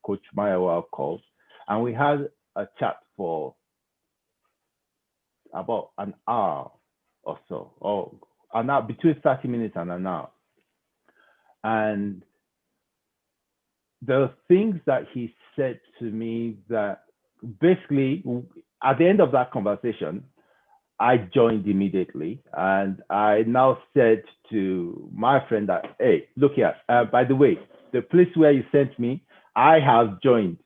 Coach Mayowa a call. And we had a chat for about an hour or so, or an hour, between 30 minutes and an hour. And the things that he said to me that basically, at the end of that conversation, I joined immediately, and I now said to my friend that, hey, look here, by the way, the place where you sent me, I have joined.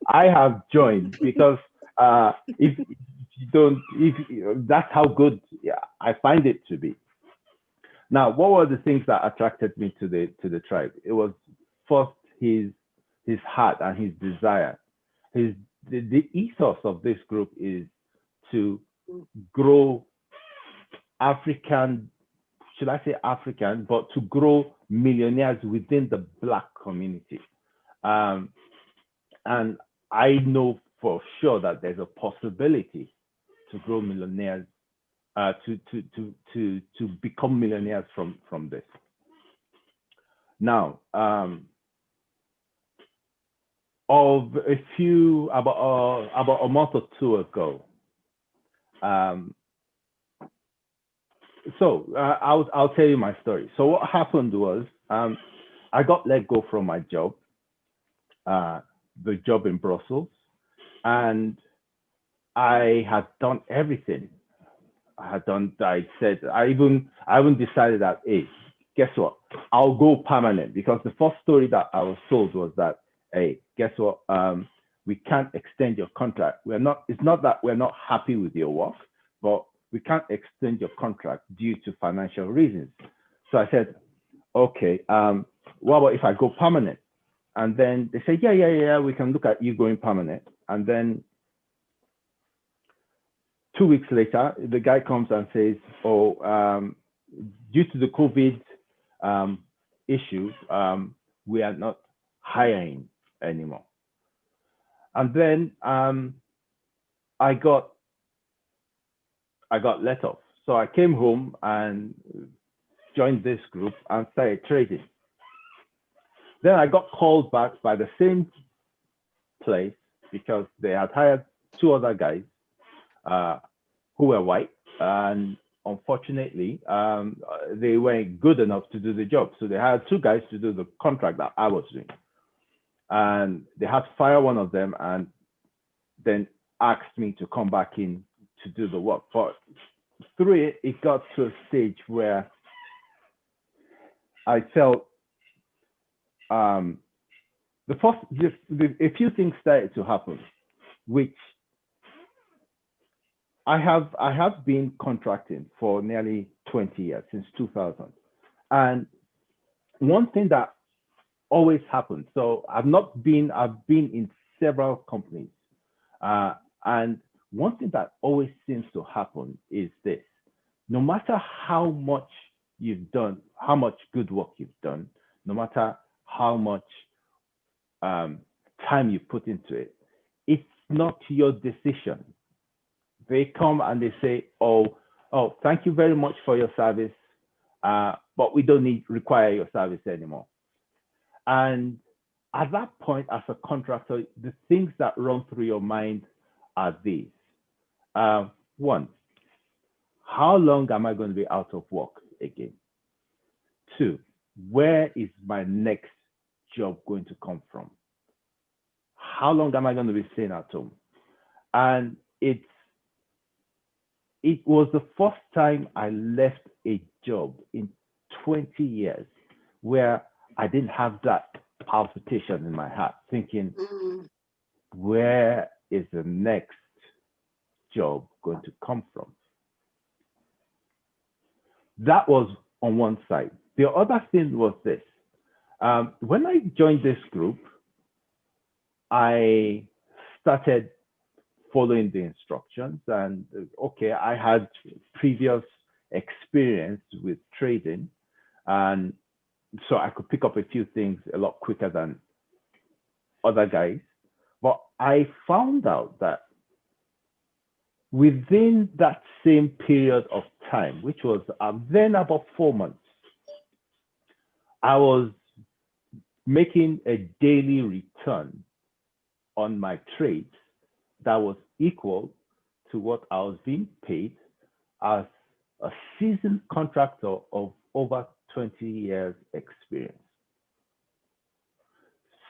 I have joined because if that's how good I find it to be. Now, what were the things that attracted me to the tribe? It was first his heart and his desire. The ethos of this group is to grow African, should I say African, but to grow millionaires within the Black community. And I know for sure that there's a possibility to grow millionaires, to become millionaires from this. Now, about a month or two ago, I'll tell you my story. So what happened was, I got let go from my job, the job in Brussels, and I had done everything. I even decided that, hey, guess what? I'll go permanent, because the first story that I was told was that, hey, guess what? We can't extend your contract. It's not that we're not happy with your work, but we can't extend your contract due to financial reasons. So I said, okay, what about if I go permanent? And then they said, yeah, we can look at you going permanent. And then 2 weeks later, the guy comes and says, oh, due to the COVID issue, we are not hiring anymore. And then I got let off. So I came home and joined this group and started trading. Then I got called back by the same place because they had hired 2 other guys who were white, and unfortunately, they weren't good enough to do the job. So they hired 2 guys to do the contract that I was doing. And they had to fire one of them and then asked me to come back in to do the work. But through it got to a stage where I felt a few things started to happen, which I have been contracting for nearly 20 years, since 2000. And one thing that always happens, so I've been in several companies, and one thing that always seems to happen is this: no matter how much you've done, how much good work you've done, no matter how much time you put into it, it's not your decision. They come and they say, oh, thank you very much for your service, but we don't require your service anymore. And at that point, as a contractor, the things that run through your mind are these. One, how long am I going to be out of work again? Two, where is my next job going to come from? How long am I going to be staying at home? And it was the first time I left a job in 20 years where I didn't have that palpitation in my heart, thinking, where is the next job going to come from? That was on one side. The other thing was this. When I joined this group, I started following the instructions, and okay, I had previous experience with trading, and so I could pick up a few things a lot quicker than other guys. But I found out that within that same period of time, which was then about 4 months, I was making a daily return on my trades that was equal to what I was being paid as a seasoned contractor of over 20 years experience.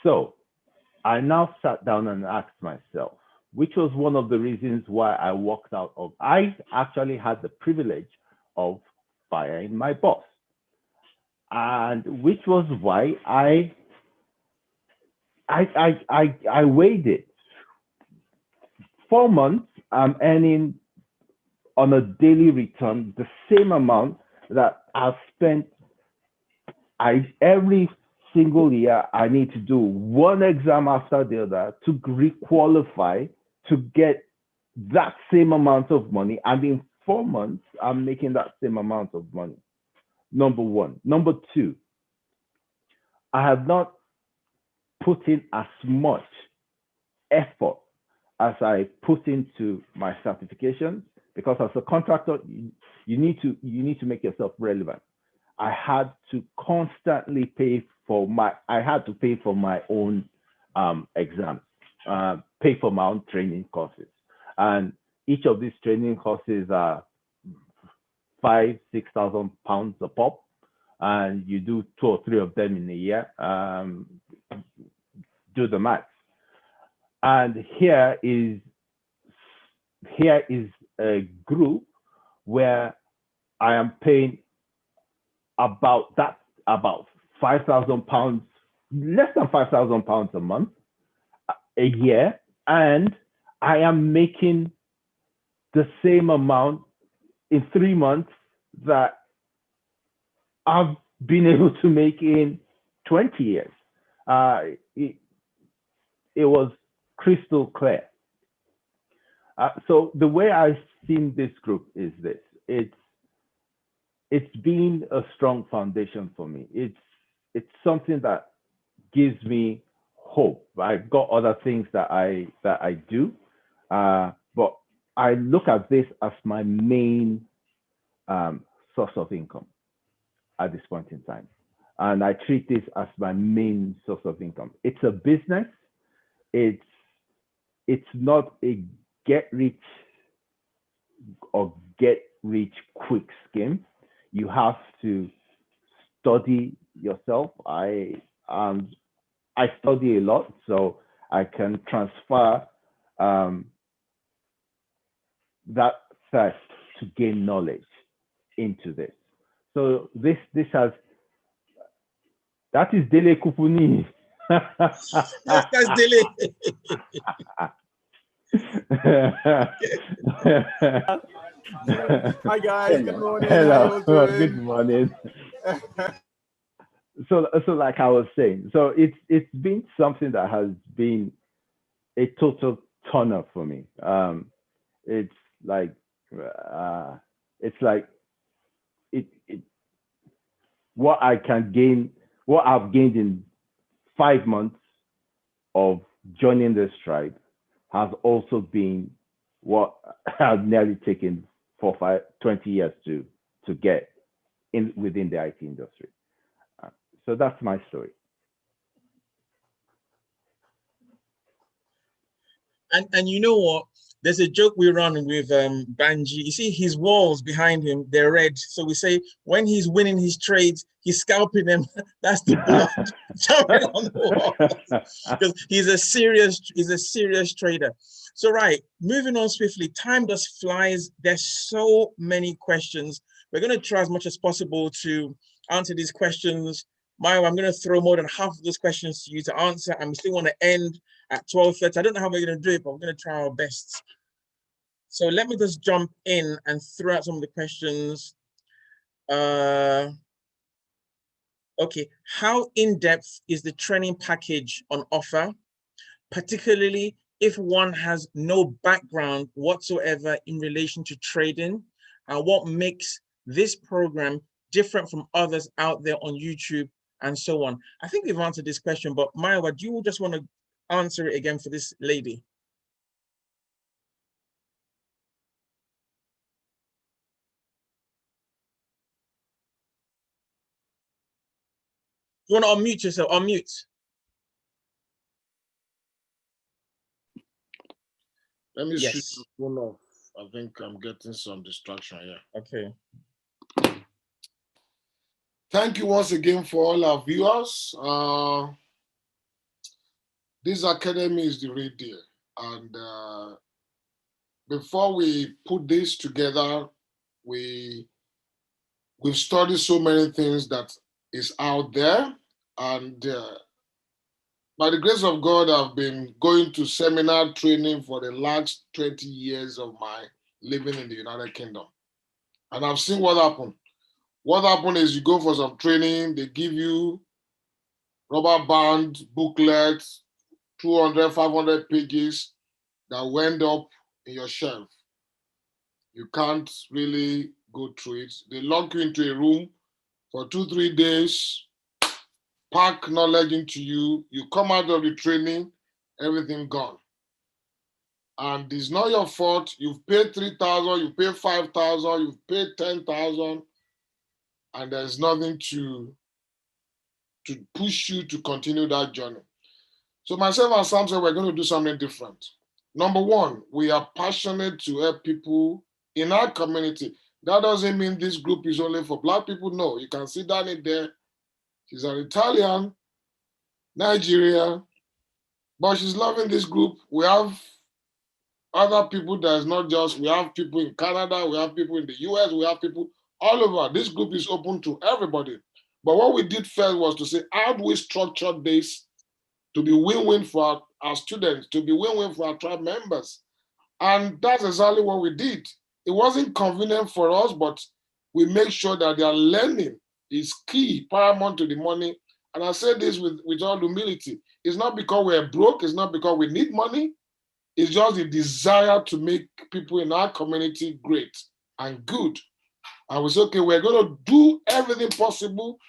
So I now sat down and asked myself, which was one of the reasons why I walked out of, I actually had the privilege of firing my boss. And which was why I weighed it. 4 months, I'm earning on a daily return the same amount that I've spent. Every single year, I need to do one exam after the other to requalify to get that same amount of money. And in 4 months, I'm making that same amount of money. Number one. Number two, I have not put in as much effort as I put into my certifications, because as a contractor, you need to make yourself relevant. I had to constantly pay for my own exams, pay for my own training courses. And each of these training courses are £5,000–6,000 a pop, and you do 2 or 3 of them in a year. Do the math. And here is a group where I am paying about £5,000, less than £5,000 a month, a year, and I am making the same amount in 3 months that I've been able to make in 20 years. It was crystal clear. So the way I've seen this group is this: it's been a strong foundation for me. It's something that gives me hope. I've got other things that I do, but I look at this as my main source of income at this point in time, and I treat this as my main source of income. It's a business. It's not a get rich quick scheme. You have to study yourself. I study a lot, so I can transfer that thirst to gain knowledge into this. So this has That is Dele Kupuni. Yes, that's Dele. Hi guys, good morning. Hello. How you all doing? Good morning. So like I was saying, so it's been something that has been a total turn up for me. It's like it what I can gain, what I've gained in 5 months of joining this tribe has also been what I've nearly taken 20 years to get in within the IT industry. So that's my story. And you know what? There's a joke we run with Banji. You see his walls behind him, they're red. So we say when he's winning his trades, he's scalping them. That's the blood jumping on the wall. Because he's a serious trader. So right, moving on swiftly. Time just flies. There's so many questions. We're going to try as much as possible to answer these questions. Mayo, I'm going to throw more than half of those questions to you to answer, and we still want to end at 12:30. I don't know how we're going to do it, but we're going to try our best. So let me just jump in and throw out some of the questions. Okay, how in-depth is the training package on offer, particularly if one has no background whatsoever in relation to trading, and what makes this program different from others out there on YouTube and so on? I think we've answered this question, but Maiwa, do you just want to answer it again for this lady? You want to unmute yourself? Unmute. Let me Yes. switch the phone off. I think I'm getting some distraction here. Okay. Thank you once again for all our viewers. This academy is the real deal. And before we put this together, we've studied so many things that is out there. And by the grace of God, I've been going to seminar training for the last 20 years of my living in the United Kingdom. And I've seen what happened. What happened is you go for some training, they give you rubber band, booklets, 200, 500 pages that went up in your shelf. You can't really go through it. They lock you into a room for 2-3 days, pack knowledge into you. You come out of the training, everything gone. And it's not your fault. You've paid 3,000, you paid 5,000, you've paid 10,000, and there's nothing to push you to continue that journey. So myself and Sam said we're going to do something different. Number one, we are passionate to help people in our community. That doesn't mean this group is only for Black people. No, you can see Danny there. She's an Italian, Nigeria, but she's loving this group. We have other people that is not just, we have people in Canada, we have people in the US, we have people all over. This group is open to everybody. But what we did first was to say, how do we structure this to be win-win for our students, to be win-win for our tribe members? And that's exactly what we did. It wasn't convenient for us, but we make sure that their learning is key, paramount to the money. And I say this with all humility. It's not because we're broke, it's not because we need money. It's just the desire to make people in our community great and good. And we say, okay, we're going to do everything possible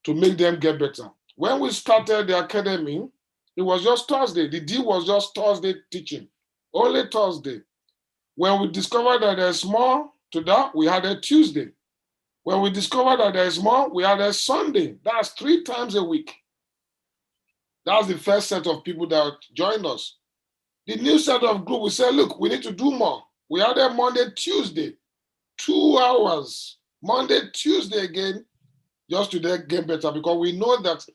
to make them get better. When we started the academy, it was just Thursday. The deal was just Thursday teaching, only Thursday. When we discovered that there's more to that, we had a Tuesday. When we discovered that there's more, we had a Sunday. That's 3 times a week. That's the first set of people that joined us. The new set of group, we said, look, we need to do more. We had a Monday, Tuesday, 2 hours. Monday, Tuesday again, just to get better, because we know that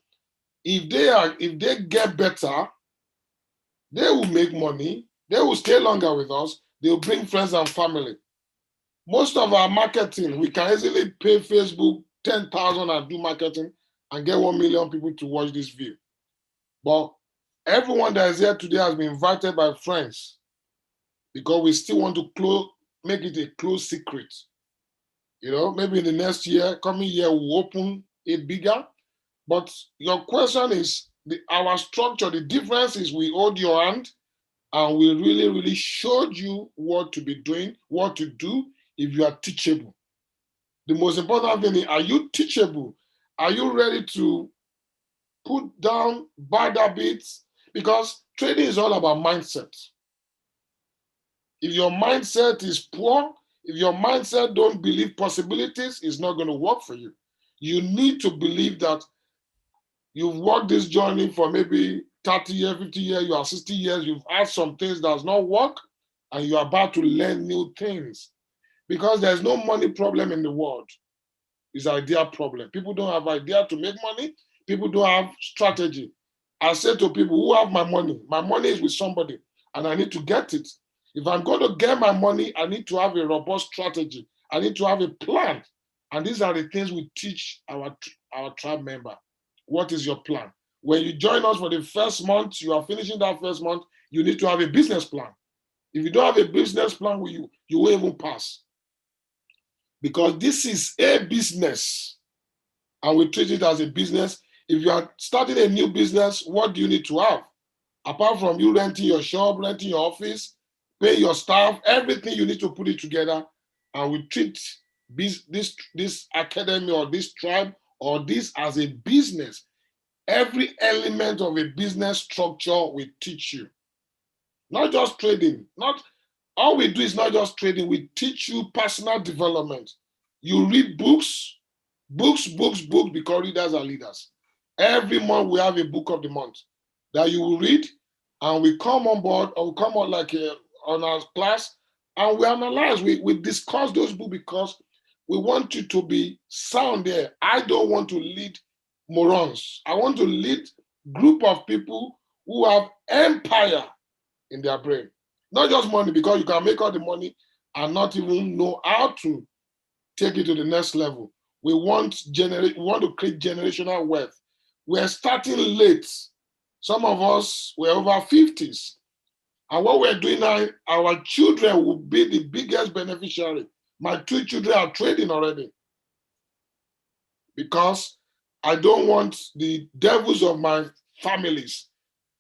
if they get better, they will make money, they will stay longer with us, they will bring friends and family. Most of our marketing, we can easily pay Facebook 10,000 and do marketing, and get 1 million people to watch this video. But everyone that is here today has been invited by friends because we still want to make it a closed secret. You know, maybe in the next year, coming year, we'll open it bigger. But your question is, our structure, the difference is we hold your hand and we really, really showed you what to be doing, what to do if you are teachable. The most important thing is, are you teachable? Are you ready to put down bad habits? Because trading is all about mindset. If your mindset is poor, if your mindset don't believe possibilities, it's not going to work for you. You need to believe that you've worked this journey for maybe 30 years, 50 years, you are 60 years, you've had some things that does not work, and you're about to learn new things. Because there's no money problem in the world. It's idea problem. People don't have idea to make money. People don't have strategy. I say to people who have my money is with somebody, and I need to get it. If I'm going to get my money, I need to have a robust strategy. I need to have a plan. And these are the things we teach our tribe member. What is your plan? When you join us for the first month, you are finishing that first month, you need to have a business plan. If you don't have a business plan with you, you won't even pass. Because this is a business, and we treat it as a business. If you are starting a new business, what do you need to have? Apart from you renting your shop, renting your office, pay your staff, everything you need to put it together. And we treat this academy or this tribe or this as a business. Every element of a business structure we teach you. Not just trading. All we do is not just trading. We teach you personal development. You read books, because readers are leaders. Every month we have a book of the month that you will read, and we come on board, or we come on on our class, and we analyze, we discuss those books because we want you to be sound there. I don't want to lead morons. I want to lead group of people who have empire in their brain. Not just money, because you can make all the money and not even know how to take it to the next level. We want to create generational wealth. We're starting late. Some of us were over 50s. And what we're doing now, our children will be the biggest beneficiary. My 2 children are trading already. Because I don't want the devils of my families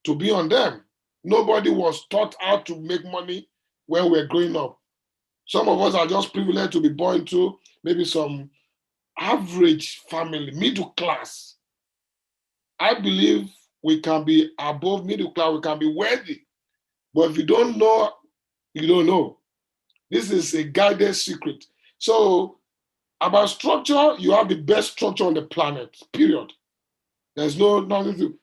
to be on them. Nobody was taught how to make money when we're growing up. Some of us are just privileged to be born into maybe some average family, middle class. I believe we can be above middle class, we can be worthy. But if you don't know, you don't know. This is a guided secret. So about structure, you have the best structure on the planet, period. There's nothing to.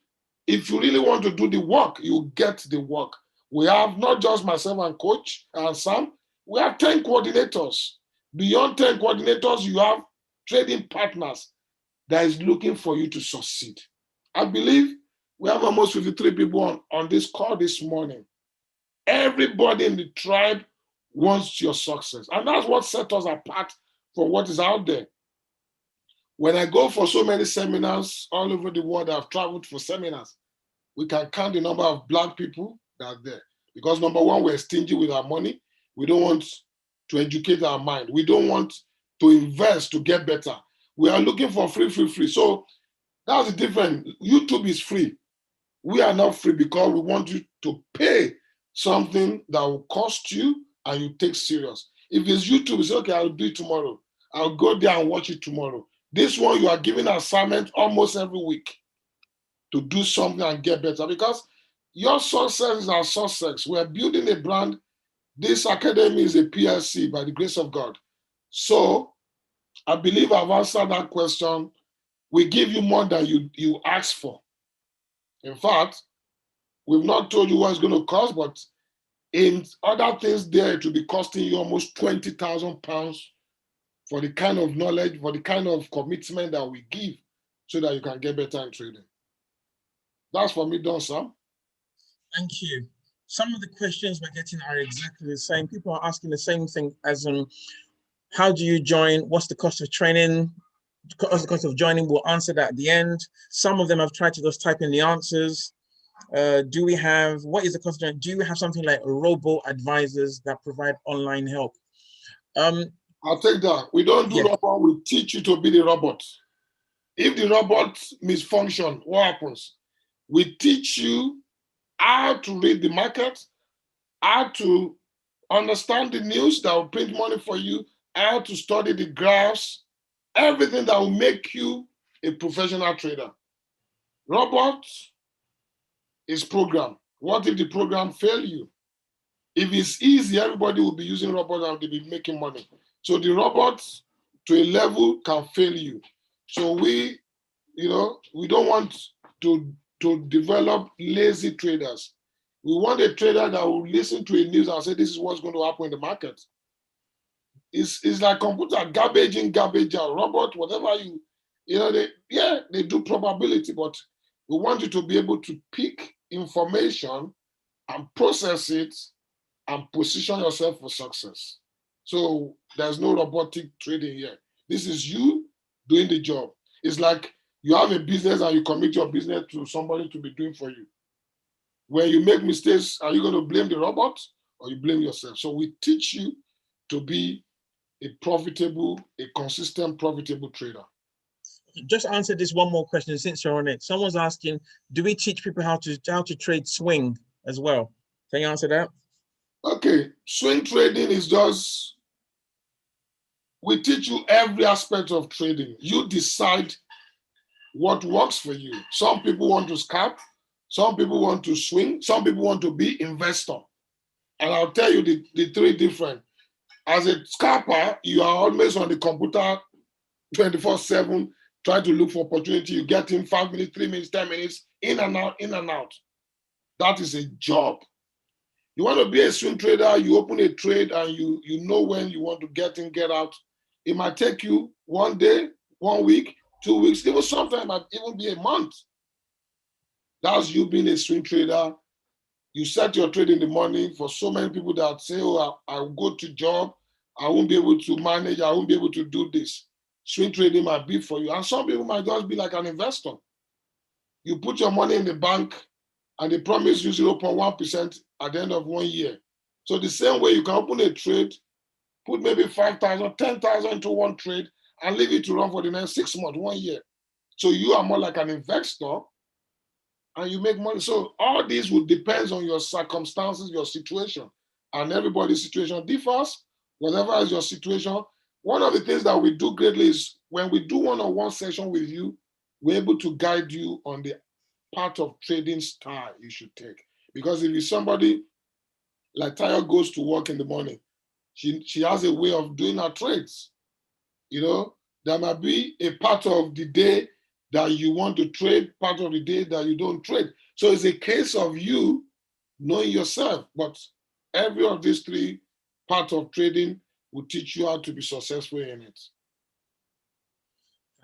If you really want to do the work, you get the work. We have not just myself and Coach and Sam, we have 10 coordinators. Beyond 10 coordinators, you have trading partners that is looking for you to succeed. I believe we have almost 53 people on this call this morning. Everybody in the tribe wants your success. And that's what sets us apart from what is out there. When I go for so many seminars all over the world, I've traveled for seminars, we can count the number of Black people that are there. Because number one, we're stingy with our money. We don't want to educate our mind. We don't want to invest to get better. We are looking for free. So that's the difference. YouTube is free. We are not free because we want you to pay something that will cost you and you take serious. If it's YouTube, it's okay, I'll do it tomorrow. I'll go there and watch it tomorrow. This one, you are giving an assignment almost every week to do something and get better, because your success is our success. We're building a brand. This academy is a PLC by the grace of God. So I believe I've answered that question. We give you more than you asked for. In fact, we've not told you what it's going to cost, but in other things there, it will be costing you almost £20,000 for the kind of knowledge, for the kind of commitment that we give so that you can get better in trading. That's for me done, Sam. Thank you. Some of the questions we're getting are exactly the same. People are asking the same thing as how do you join? What's the cost of training? the cost of joining. We'll answer that at the end. Some of them have tried to just type in the answers. Do we have, what is the cost of joining? Do you have something like robo advisors that provide online help? I'll take that. We don't do robot, we teach you to be the robot. If the robot misfunction, what happens? We teach you how to read the market, how to understand the news that will print money for you, how to study the graphs, everything that will make you a professional trader. Robot is program. What if the program fail you? If it's easy, everybody will be using robot and they'll be making money. So the robot to a level can fail you. So we don't want to develop lazy traders. We want a trader that will listen to a news and say, this is what's going to happen in the market. It's like computer, garbage in, garbage out. Robot, whatever they do probability, but we want you to be able to pick information and process it and position yourself for success. So there's no robotic trading here. This is you doing the job. It's like you have a business and you commit your business to somebody to be doing for you. When you make mistakes, are you going to blame the robot or you blame yourself? So we teach you to be a consistent, profitable trader. Just answer this one more question since you're on it. Someone's asking, do we teach people how to trade swing as well? Can you answer that? Okay, swing trading is just, we teach you every aspect of trading. You decide what works for you. Some people want to scalp, some people want to swing, some people want to be investor. And I'll tell you the three different. As a scalper, you are always on the computer 24/7, trying to look for opportunity. You get in 5 minutes, 3 minutes, 10 minutes, in and out, in and out. That is a job. You want to be a swing trader, you open a trade and you know when you want to get in, get out. It might take you 1 day, 1 week, 2 weeks, even sometimes it might even be a month. That's you being a swing trader. You set your trade in the morning. For so many people that say, oh, I'll go to job, I won't be able to manage, I won't be able to do this. Swing trading might be for you. And some people might just be like an investor. You put your money in the bank and they promise you 0.1% at the end of 1 year. So the same way you can open a trade, put maybe 5,000, 10,000 into one trade and leave it to run for the next 6 months, 1 year. So you are more like an investor and you make money. So all these will depend on your circumstances, your situation, and everybody's situation differs. Whatever is your situation, one of the things that we do greatly is when we do one-on-one session with you, we're able to guide you on the part of trading style you should take. Because if you're somebody like Tayo goes to work in the morning, she has a way of doing her trades. There might be a part of the day that you want to trade, part of the day that you don't trade. So it's a case of you knowing yourself. But every of these three parts of trading will teach you how to be successful in it.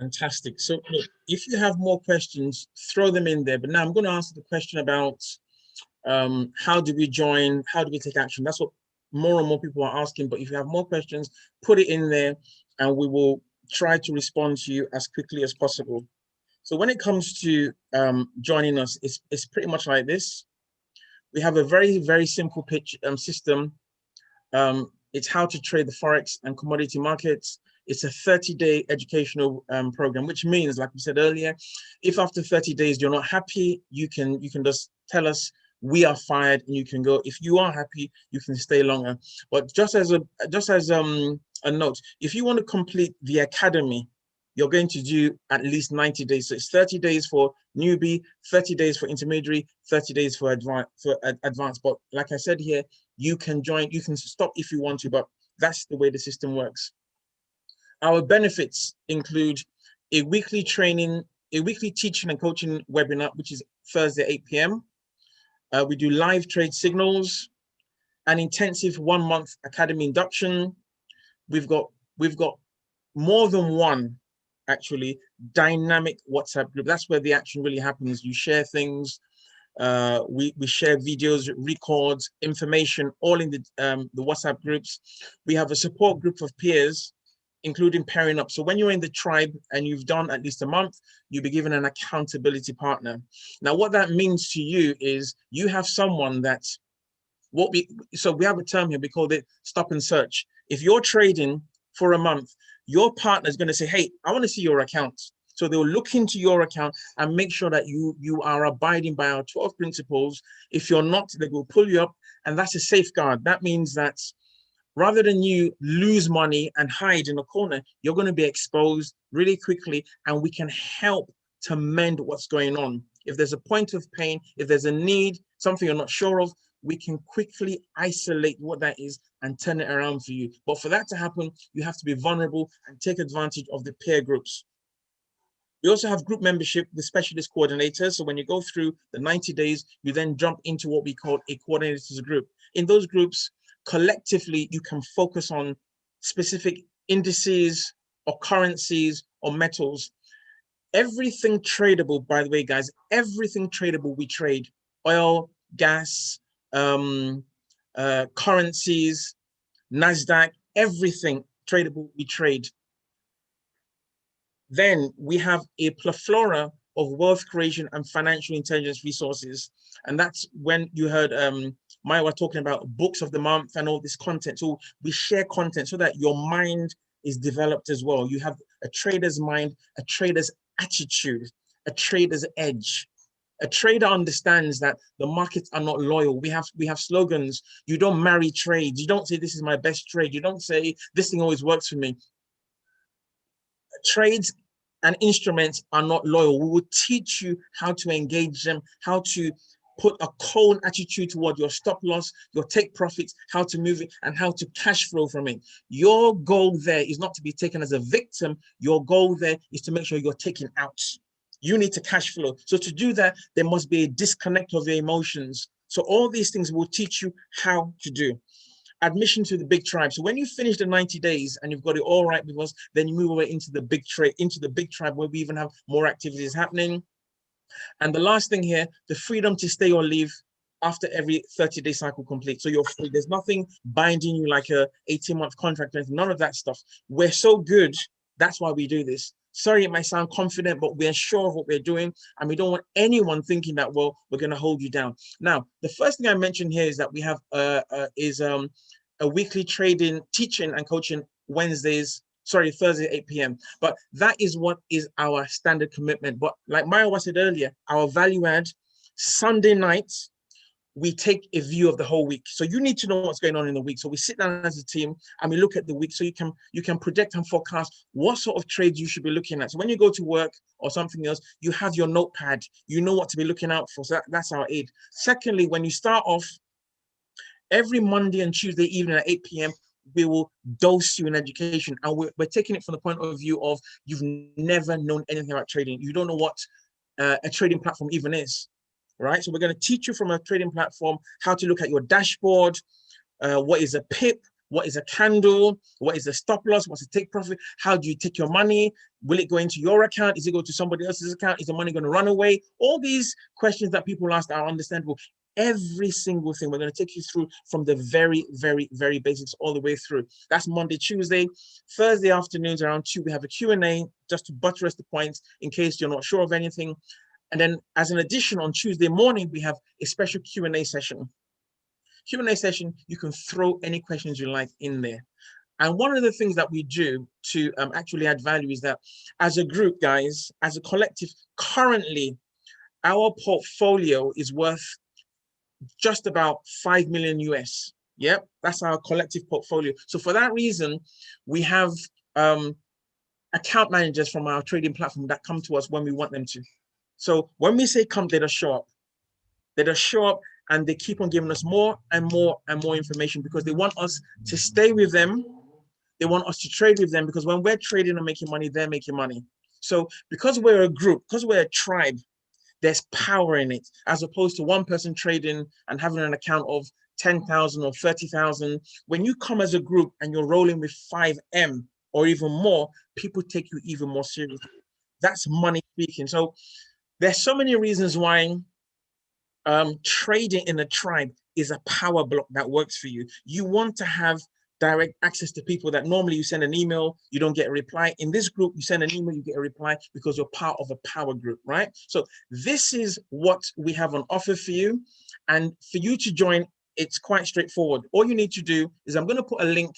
Fantastic. So look, if you have more questions, throw them in there. But now I'm going to answer the question about how do we join? How do we take action? That's what more and more people are asking. But if you have more questions, put it in there and we will try to respond to you as quickly as possible. So when it comes to joining us, it's pretty much like this. We have a very, very simple pitch system. It's how to trade the Forex and commodity markets. It's a 30-day educational program, which means, like we said earlier, if after 30 days you're not happy, you can just tell us, we are fired, and you can go. If you are happy, you can stay longer. But just as a note, if you want to complete the academy, you're going to do at least 90 days. So it's 30 days for newbie, 30 days for intermediary, 30 days for advanced. But like I said here, you can join, you can stop if you want to, but that's the way the system works. Our benefits include a weekly training, a weekly teaching and coaching webinar, which is Thursday, 8 p.m. We do live trade signals, an intensive 1-month academy induction. We've got more than one, actually, dynamic WhatsApp group. That's where the action really happens. You share things. We share videos, records, information, all in the WhatsApp groups. We have a support group of peers including pairing up. So when you're in the tribe and you've done at least a month, you'll be given an accountability partner. Now, what that means to you is you have someone that's so we have a term here, we call it stop and search. If you're trading for a month, your partner is going to say, hey, I want to see your account. So they'll look into your account and make sure that you are abiding by our 12 principles. If you're not, they will pull you up, and that's a safeguard. That means that rather than you lose money and hide in a corner, you're going to be exposed really quickly, and we can help to mend what's going on. If there's a point of pain, if there's a need, something you're not sure of, we can quickly isolate what that is and turn it around for you. But for that to happen, you have to be vulnerable and take advantage of the peer groups. We also have group membership with specialist coordinators. So when you go through the 90 days, you then jump into what we call a coordinators group. In those groups, collectively, you can focus on specific indices or currencies or metals. Everything tradable, by the way, guys, everything tradable we trade: oil, gas, currencies, NASDAQ, everything tradable we trade. Then we have a plethora of wealth creation and financial intelligence resources. And that's when you heard Maya was talking about books of the month and all this content. So we share content so that your mind is developed as well. You have a trader's mind, a trader's attitude, a trader's edge. A trader understands that the markets are not loyal. We have slogans. You don't marry trades. You don't say this is my best trade. You don't say this thing always works for me. Trades and instruments are not loyal. We will teach you how to engage them, how to put a cold attitude toward your stop loss, your take profits, how to move it, and how to cash flow from it. Your goal there is not to be taken as a victim. Your goal there is to make sure you're taken out. You need to cash flow. So to do that, there must be a disconnect of your emotions. So all these things will teach you how to do. Admission to the big tribe. So when you finish the 90 days and you've got it all right with us, then you move away into the big tribe where we even have more activities happening. And the last thing here, the freedom to stay or leave after every 30-day cycle complete. So you're free. There's nothing binding you like a 18-month contract or anything, none of that stuff. We're so good. That's why we do this. Sorry, it might sound confident, but we're sure of what we're doing. And we don't want anyone thinking that, well, we're going to hold you down. Now, the first thing I mentioned here is that we have a weekly trading, teaching and coaching Thursday at 8 p.m. But that is what is our standard commitment. But like Maya said earlier, our value add, Sunday nights, we take a view of the whole week. So you need to know what's going on in the week. So we sit down as a team and we look at the week so you can project and forecast what sort of trades you should be looking at. So when you go to work or something else, you have your notepad, you know what to be looking out for. So that's our aid. Secondly, when you start off, every Monday and Tuesday evening at 8 p.m., we will dose you in education. And we're taking it from the point of view of you've never known anything about trading. You don't know what a trading platform even is. Right, so we're going to teach you from a trading platform how to look at your dashboard, what is a pip, what is a candle, what is a stop loss, what's a take profit, how do you take your money, will it go into your account, is it go to somebody else's account, is the money going to run away? All these questions that people ask are understandable. Every single thing we're going to take you through from the very, very, very basics all the way through. That's Monday, Tuesday. Thursday afternoons around 2, we have a Q&A just to buttress the points in case you're not sure of anything. And then as an addition on Tuesday morning, we have a special Q&A session. Q&A session, you can throw any questions you like in there. And one of the things that we do to actually add value is that as a group, guys, as a collective, currently our portfolio is worth just about 5 million US. Yep, that's our collective portfolio. So for that reason, we have account managers from our trading platform that come to us when we want them to. So when we say come, they just show up. They just show up and they keep on giving us more and more and more information because they want us to stay with them. They want us to trade with them because when we're trading and making money, they're making money. So because we're a group, because we're a tribe, there's power in it, as opposed to one person trading and having an account of 10,000 or 30,000. When you come as a group and you're rolling with 5M or even more, people take you even more seriously. That's money speaking. So there's so many reasons why trading in a tribe is a power block that works for you. You want to have direct access to people that normally you send an email, you don't get a reply. In this group, you send an email, you get a reply because you're part of a power group, right? So this is what we have on offer for you. And for you to join, it's quite straightforward. All you need to do is I'm going to put a link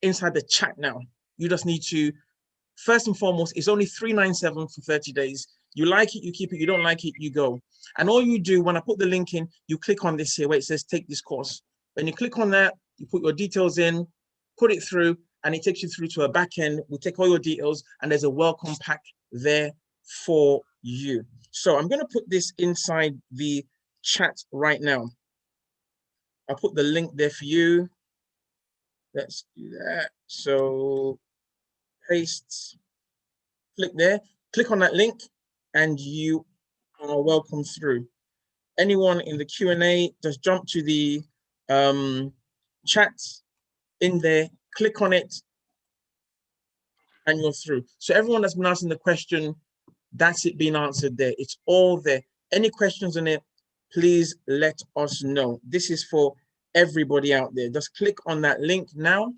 inside the chat now. You just need to, first and foremost, it's only $397 for 30 days. You like it, you keep it. You don't like it, you go. And all you do, when I put the link in, you click on this here where it says take this course. When you click on that, you put your details in, put it through, and it takes you through to a back end. We take all your details, and there's a welcome pack there for you. So I'm going to put this inside the chat right now. I'll put the link there for you. Let's do that. So paste, click there, click on that link, and you are welcome through. Anyone in the Q&A, just jump to the chat in there, click on it, and you're through. So everyone that's been asking the question, that's it being answered there. It's all there. Any questions on it, please let us know. This is for everybody out there. Just click on that link now.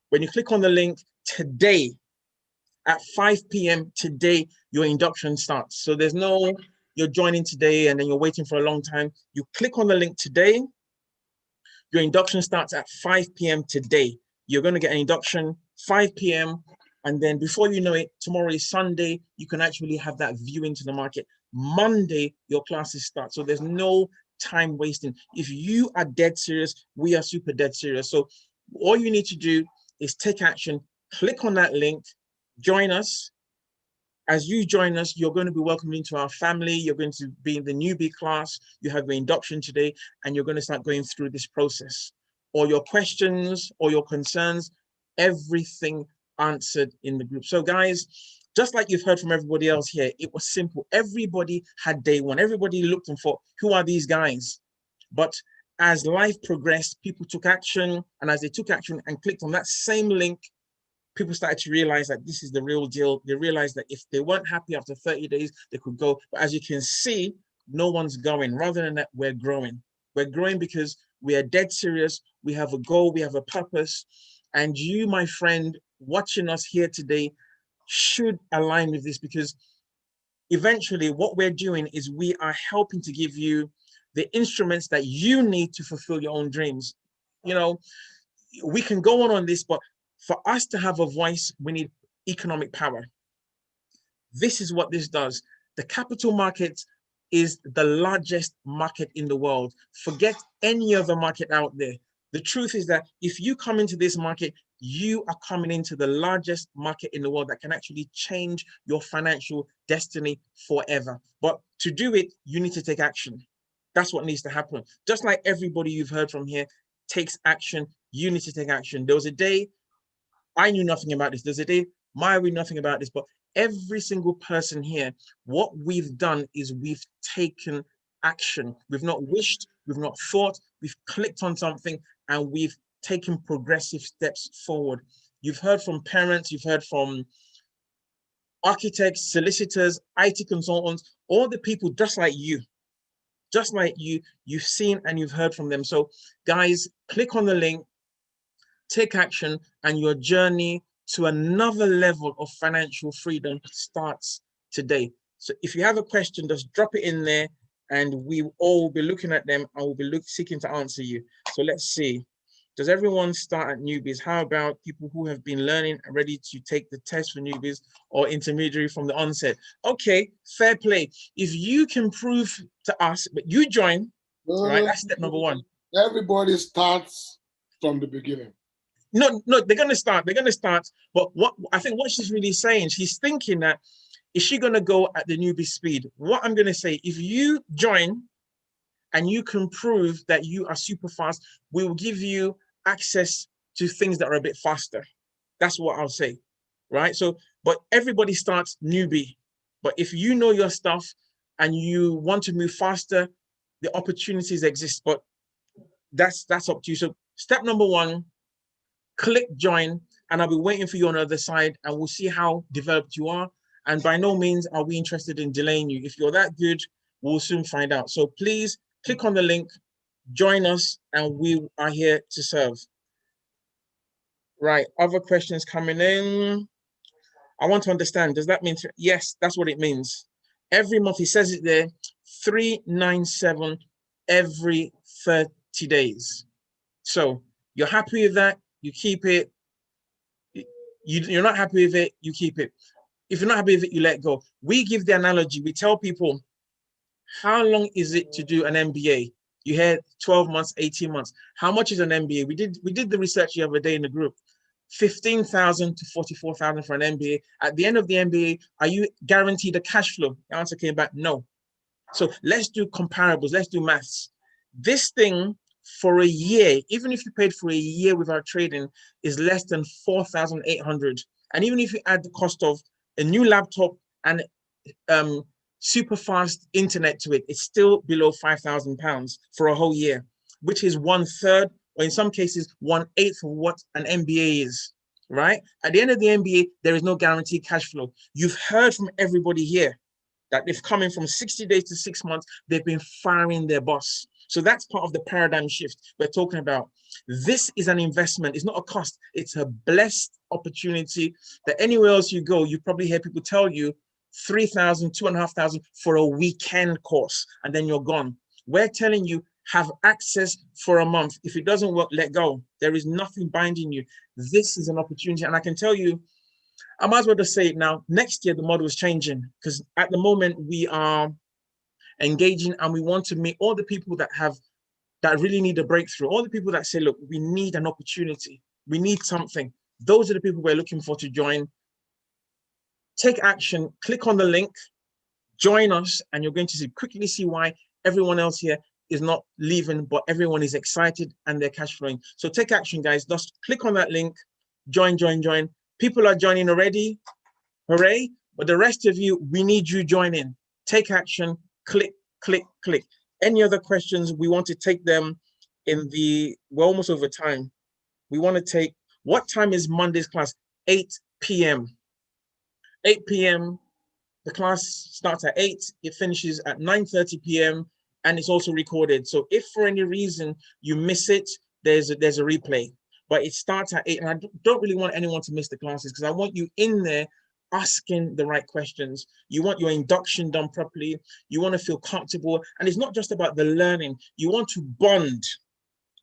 When you click on the link today, at 5 p.m. today, your induction starts. So there's no, you're joining today and then you're waiting for a long time. You click on the link today, your induction starts at 5 p.m. today. You're going to get an induction 5 p.m. And then before you know it, tomorrow is Sunday, you can actually have that view into the market. Monday, your classes start. So there's no time wasting. If you are dead serious, we are super dead serious. So all you need to do is take action, click on that link, join us. As you join us, you're going to be welcomed into our family. You're going to be in the newbie class. You have your induction today, and you're going to start going through this process. All your questions, all your concerns, everything answered in the group. So guys, just like you've heard from everybody else here, it was simple. Everybody had day one. Everybody looked and thought, who are these guys? But as life progressed, people took action. And as they took action and clicked on that same link, people started to realize that this is the real deal. They realized that if they weren't happy after 30 days, they could go. But as you can see, no one's going. Rather than that, we're growing. We're growing because we are dead serious. We have a goal. We have a purpose. And you, my friend, watching us here today should align with this, because eventually what we're doing is we are helping to give you the instruments that you need to fulfill your own dreams. You know, we can go on this, but for us to have a voice, we need economic power. This is what this does. The capital market is the largest market in the world. Forget any other market out there. The truth is that if you come into this market, you are coming into the largest market in the world that can actually change your financial destiny forever. But to do it, you need to take action. That's what needs to happen. Just like everybody you've heard from here takes action, you need to take action. There was a day I knew nothing about this. There's a day Maya knew nothing about this, but every single person here, what we've done is we've taken action. We've not wished, we've not thought, we've clicked on something, and we've taken progressive steps forward. You've heard from parents, you've heard from architects, solicitors, IT consultants, all the people just like you, you've seen and you've heard from them. So guys, click on the link, take action, and your journey to another level of financial freedom starts today. So if you have a question, just drop it in there and we all will be looking at them and we'll be seeking to answer you. So let's see. Does everyone start at newbies? How about people who have been learning and ready to take the test for newbies or intermediary from the onset? Okay, fair play. If you can prove to us, but you join, right? That's step number one. Everybody starts from the beginning. No, they're going to start. But what I think what she's really saying, she's thinking that, is she going to go at the newbie speed? What I'm going to say, if you join and you can prove that you are super fast, we will give you access to things that are a bit faster. That's what I'll say, right? So, but everybody starts newbie. But if you know your stuff and you want to move faster, the opportunities exist. But that's up to you. So step number one, click join, and I'll be waiting for you on the other side, and we'll see how developed you are. And by no means are we interested in delaying you. If you're that good, we'll soon find out. So please click on the link, join us, and we are here to serve. Right. Other questions coming in. I want to understand. Does that mean? Yes, that's what it means. Every month, he says it there, 397 every 30 days. So you're happy with that, you keep it. You're not happy with it, you keep it. If you're not happy with it, you let go. We give the analogy. We tell people, how long is it to do an MBA? You hear 12 months, 18 months. How much is an MBA? We did the research the other day in the group. 15,000 to 44,000 for an MBA. At the end of the MBA, are you guaranteed a cash flow? The answer came back, no. So let's do comparables. Let's do maths. This thing for a year, even if you paid for a year without trading, is less than 4,800. And even if you add the cost of a new laptop and super fast internet to it, it's still below £5,000 for a whole year, which is 1/3, or in some cases 1/8 of what an MBA is, right? At the end of the MBA, there is no guaranteed cash flow. You've heard from everybody here that they've come in from 60 days to 6 months, they've been firing their boss. So that's part of the paradigm shift we're talking about. This is an investment. It's not a cost. It's a blessed opportunity that anywhere else you go, you probably hear people tell you 3,000, 2,500 for a weekend course, and then you're gone. We're telling you, have access for a month. If it doesn't work, let go. There is nothing binding you. This is an opportunity. And I can tell you, I might as well just say it now. Next year, the model is changing, because at the moment we are engaging and we want to meet all the people that really need a breakthrough, all the people that say, look, we need an opportunity, we need something. Those are the people we're looking for to join. Take action, click on the link, join us, and you're going to quickly see why everyone else here is not leaving, but everyone is excited and they're cash flowing. So take action, guys. Just click on that link, join. People are joining already, hooray. But the rest of you, we need you joining. Take action, click. Any other questions? We want to take them we're almost over time. We want to take, what time is Monday's class? 8 p.m. 8 p.m. The class starts at 8, it finishes at 9:30 p.m. and it's also recorded. So if for any reason you miss it, there's a replay. But it starts at 8, and I don't really want anyone to miss the classes, because I want you in there asking the right questions. You want your induction done properly. You want to feel comfortable. And it's not just about the learning. You want to bond,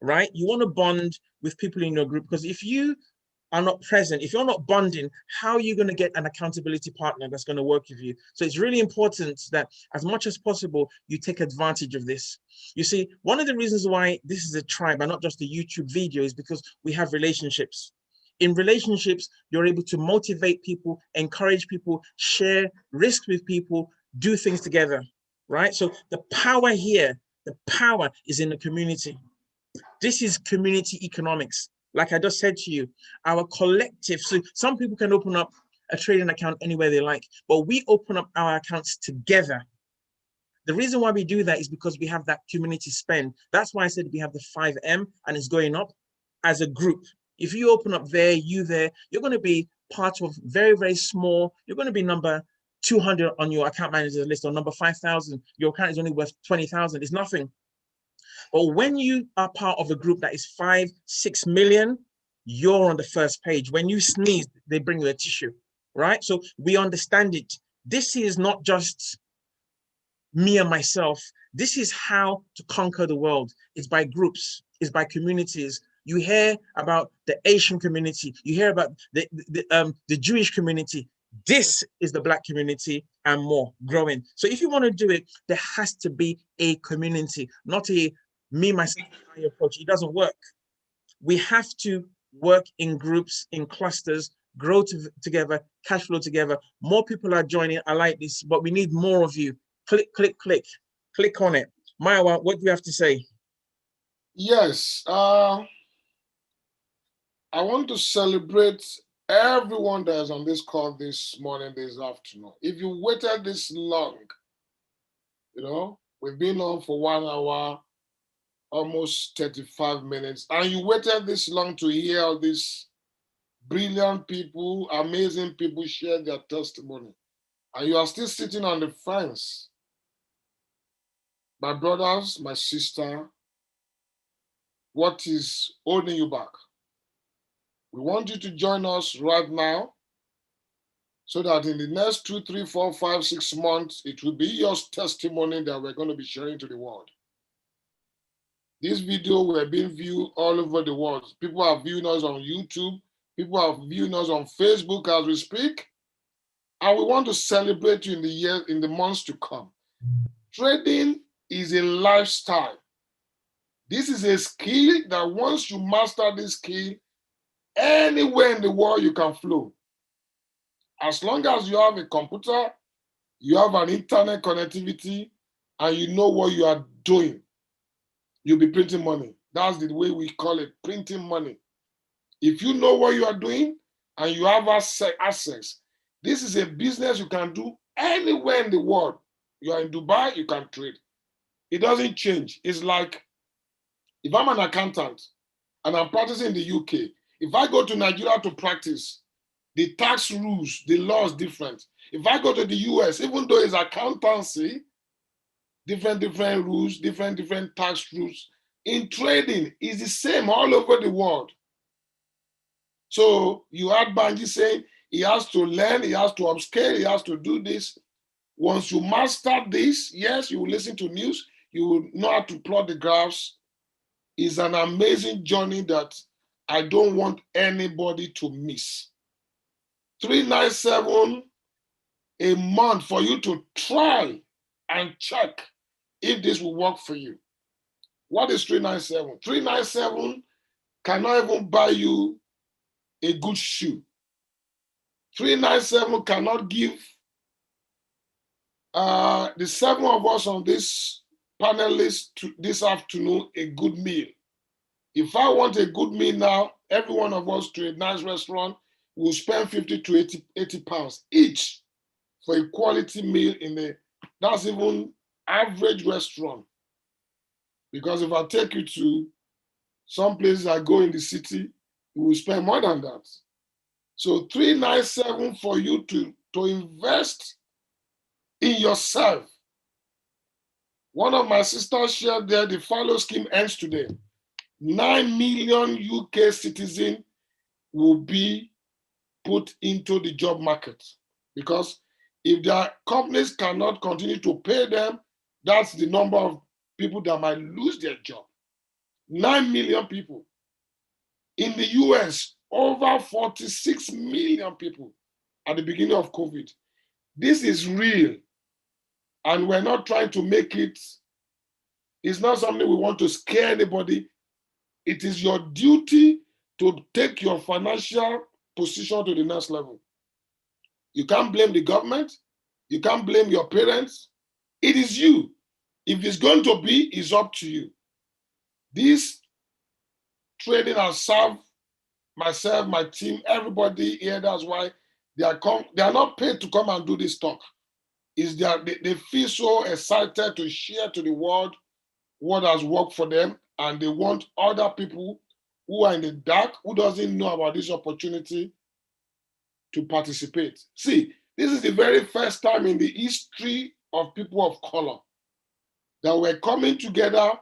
right? You want to bond with people in your group, because if you are not present, if you're not bonding, how are you going to get an accountability partner that's going to work with you? So it's really important that as much as possible, you take advantage of this. You see, one of the reasons why this is a tribe and not just a YouTube video is because we have relationships. In relationships, you're able to motivate people, encourage people, share risks with people, do things together, right? So the power here, the power is in the community. This is community economics. Like I just said to you, our collective, so some people can open up a trading account anywhere they like, but we open up our accounts together. The reason why we do that is because we have that community spend. That's why I said we have the 5M and it's going up as a group. If you open up there, you there, you're going to be part of very, very small. You're going to be number 200 on your account manager list, or number 5,000. Your account is only worth 20,000. It's nothing. But when you are part of a group that is 5, 6 million, you're on the first page. When you sneeze, they bring you a tissue, right? So we understand it. This is not just me and myself. This is how to conquer the world. It's by groups, it's by communities. You hear about the Asian community, you hear about the Jewish community. This is the Black community and more growing. So if you want to do it, there has to be a community, not a me, myself, I approach. It doesn't work. We have to work in groups, in clusters, grow together, cash flow together. More people are joining. I like this, but we need more of you. Click on it. Maya, what do you have to say? Yes, I want to celebrate everyone that is on this call this morning, this afternoon. If you waited this long, we've been on for 1 hour, almost 35 minutes, and you waited this long to hear all these brilliant people, amazing people share their testimony, and you are still sitting on the fence. My brothers, my sister, what is holding you back? We want you to join us right now so that in the next 2, 3, 4, 5, 6 months, it will be your testimony that we're going to be sharing to the world. This video will be viewed all over the world. People are viewing us on YouTube. People are viewing us on Facebook as we speak. And we want to celebrate you in the months to come. Trading is a lifestyle. This is a skill that once you master this skill, anywhere in the world you can flow. As long as you have a computer, you have an internet connectivity, and you know what you are doing, you'll be printing money. That's the way we call it, printing money. If you know what you are doing and you have access, this is a business you can do anywhere in the world. You are in Dubai, you can trade. It doesn't change. It's like if I'm an accountant and I'm practicing in the UK, if I go to Nigeria to practice, the tax rules, the law is different. If I go to the US, even though it's accountancy, different rules, different tax rules. In trading, it's the same all over the world. So you had Banji saying he has to learn, he has to upscale, he has to do this. Once you master this, yes, you will listen to news, you will know how to plot the graphs. It's an amazing journey that I don't want anybody to miss. 397 a month for you to try and check if this will work for you. What is 397? 397 cannot even buy you a good shoe. 397 cannot give the 7 of us on this panelist this afternoon a good meal. If I want a good meal now, every one of us to a nice restaurant will spend 50 to 80 pounds each for a quality meal that's even average restaurant. Because if I take you to some places I go in the city, you will spend more than that. So 397 for you to invest in yourself. One of my sisters shared there, the follow scheme ends today. 9 million UK citizens will be put into the job market because if their companies cannot continue to pay them, that's the number of people that might lose their job. 9 million people. In the US, over 46 million people at the beginning of COVID. This is real. And we're not trying to make it's not something we want to scare anybody. It is your duty to take your financial position to the next level. You can't blame the government. You can't blame your parents. It is you. If it's going to be, it's up to you. This trading has served myself, my team, everybody here. That's why they are not paid to come and do this talk. They feel so excited to share to the world what has worked for them, and they want other people who are in the dark, who doesn't know about this opportunity, to participate. See, this is the very first time in the history of people of color that we're coming together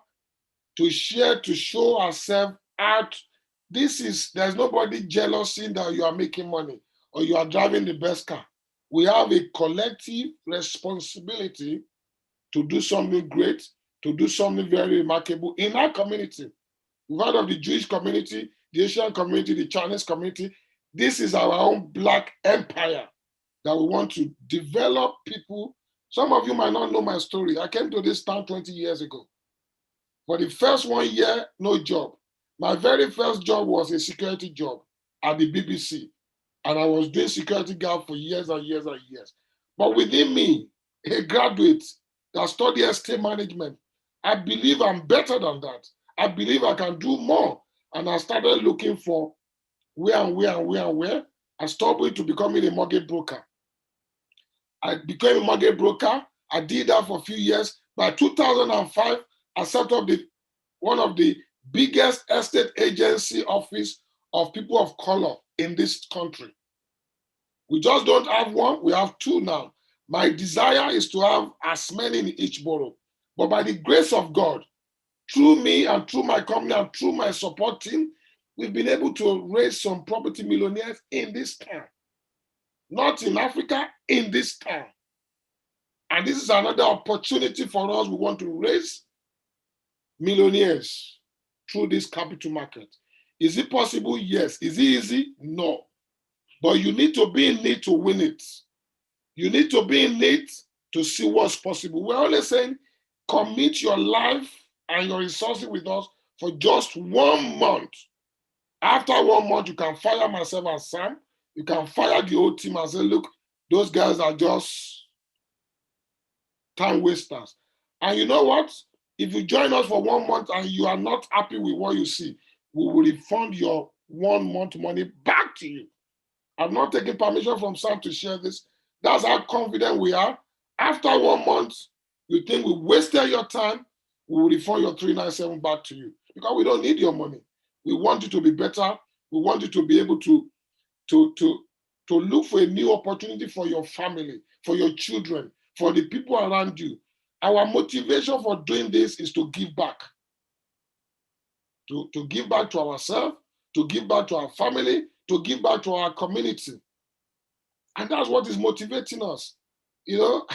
to share, to show ourselves out. There's nobody jealousy that you are making money or you are driving the best car. We have a collective responsibility to do something great, to do something very remarkable in our community. We've heard of the Jewish community, the Asian community, the Chinese community. This is our own Black empire that we want to develop people. Some of you might not know my story. I came to this town 20 years ago. For the first 1 year, no job. My very first job was a security job at the BBC. And I was doing security guard for years and years and years. But within me, a graduate that studied estate management, I believe I'm better than that. I believe I can do more. And I started looking for where. I started to becoming a mortgage broker. I became a mortgage broker. I did that for a few years. By 2005, I set up one of the biggest estate agency office of people of color in this country. We just don't have one, we have 2 now. My desire is to have as many in each borough. But by the grace of God, through me and through my company and through my support team, We've been able to raise some property millionaires in this town. Not in Africa, in this town. And this is another opportunity for us. We want to raise millionaires through this capital market. Is it possible? Yes. Is it easy? No. But you need to be in it to win it. You need to be in it to see what's possible. We're only saying commit your life and your resources with us for just 1 month. After 1 month, you can fire myself and Sam. You can fire the whole team and say, look, those guys are just time wasters. And you know what? If you join us for 1 month and you are not happy with what you see, we will refund your 1 month money back to you. I'm not taking permission from Sam to share this. That's how confident we are. After 1 month, you think we wasted your time, we will refund your 397 back to you because we don't need your money. We want you to be better. We want you to be able to look for a new opportunity for your family, for your children, for the people around you. Our motivation for doing this is to give back. To give back to ourselves, to give back to our family, to give back to our community. And that's what is motivating us. You know,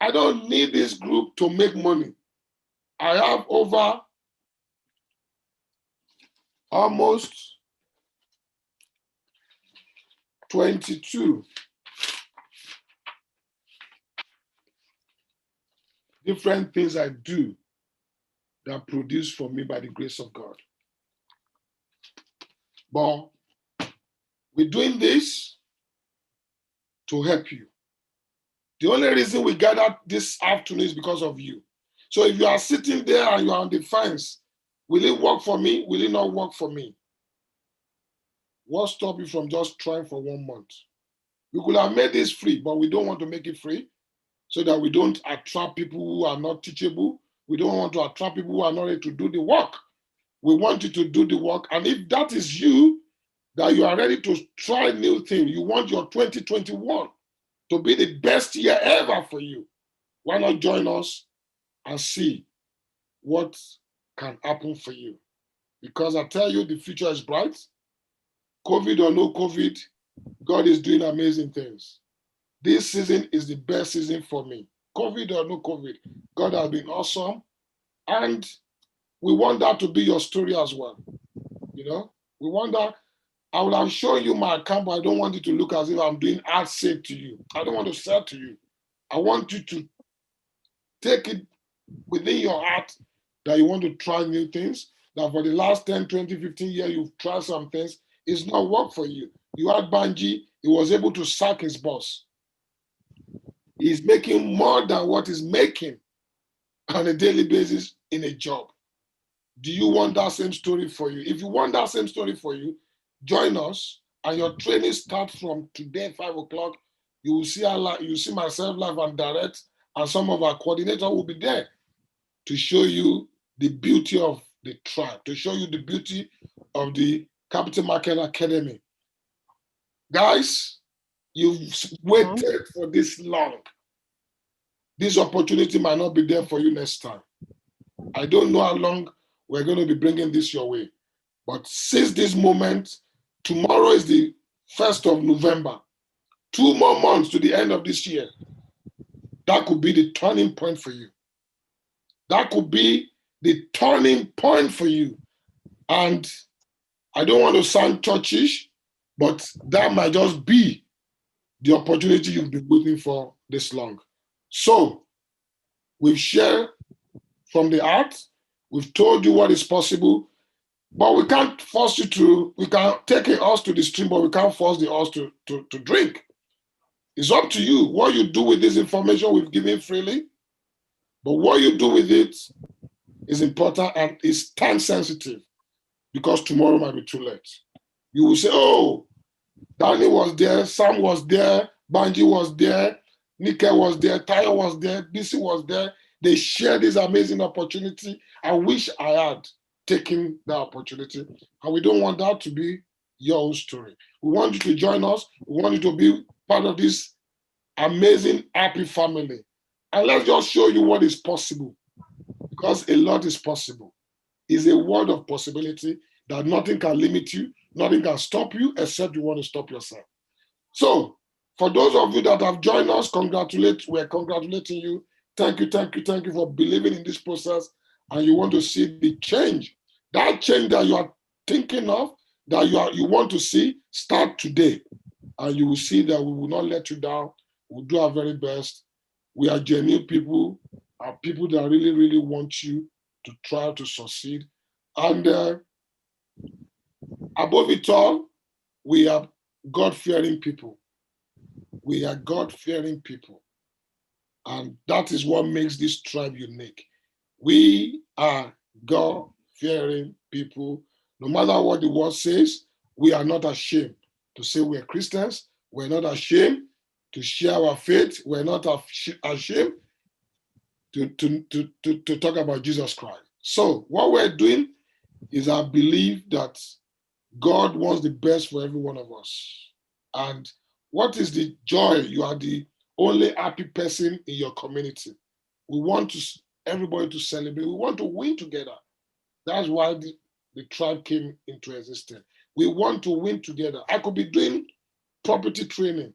I don't need this group to make money. I have over almost 22 different things I do that produce for me by the grace of God. But we're doing this to help you. The only reason we gathered this afternoon is because of you. So if you are sitting there and you are on the fence, will it work for me? Will it not work for me? What stops you from just trying for 1 month? We could have made this free, but we don't want to make it free so that we don't attract people who are not teachable. We don't want to attract people who are not ready to do the work. We want you to do the work. And if that is you, that you are ready to try new things, you want your 2021 to be the best year ever for you, why not join us and see what can happen for you? Because I tell you, the future is bright. COVID or no COVID, God is doing amazing things. This season is the best season for me. COVID or no COVID, God has been awesome. And we want that to be your story as well. You know, we want that. I will have shown you my account, but I don't want it to look as if I'm doing ad sale to you. I don't want to sell to you. I want you to take it within your heart that you want to try new things, that for the last 10, 20, 15 years, you've tried some things. It's not work for you. You had Banji, he was able to sack his boss. He's making more than what he's making on a daily basis in a job. Do you want that same story for you? If you want that same story for you, join us, and your training starts from today, 5 o'clock. You will see myself live and direct, and some of our coordinators will be there to show you the beauty of the tribe, to show you the beauty of the Capital Market Academy. Guys, you've waited for this long. This opportunity might not be there for you next time. I don't know how long we're going to be bringing this your way. But since this moment, tomorrow is the 1st of November, 2 more months to the end of this year. That could be the turning point for you. That could be the turning point for you. And I don't want to sound churchish, but that might just be the opportunity you've been waiting for this long. So we've shared from the heart. We've told you what is possible, but we can't force you to, we can take a horse to the stream, but we can't force the horse to drink. It's up to you what you do with this information we've given freely, but what you do with it is important and is time sensitive because tomorrow might be too late. You will say, oh, Danny was there, Sam was there, Banji was there, Nike was there, Tayo was there, BC was there. They shared this amazing opportunity. I wish I had taken that opportunity. And we don't want that to be your own story. We want you to join us. We want you to be part of this amazing, happy family. And let's just show you what is possible. Because a lot is possible. It's a world of possibility. that nothing can limit you, nothing can stop you except you want to stop yourself. So for those of you that have joined us, we're congratulating you. Thank you for believing in this process, and you want to see the change. That change that you are thinking of, that you want to see, start today. And you will see that we will not let you down. We'll do our very best. We are genuine people, are people that really, really want you to try to succeed. And above it all, we are God-fearing people. We are God-fearing people. And that is what makes this tribe unique. We are God-fearing people. No matter what the word says, we are not ashamed to say we're Christians. We're not ashamed to share our faith. We're not ashamed to talk about Jesus Christ. So what we're doing is I believe that God wants the best for every one of us. And what is the joy? You are the only happy person in your community. We want everybody to celebrate. We want to win together. That's why the tribe came into existence. We want to win together. I could be doing property training,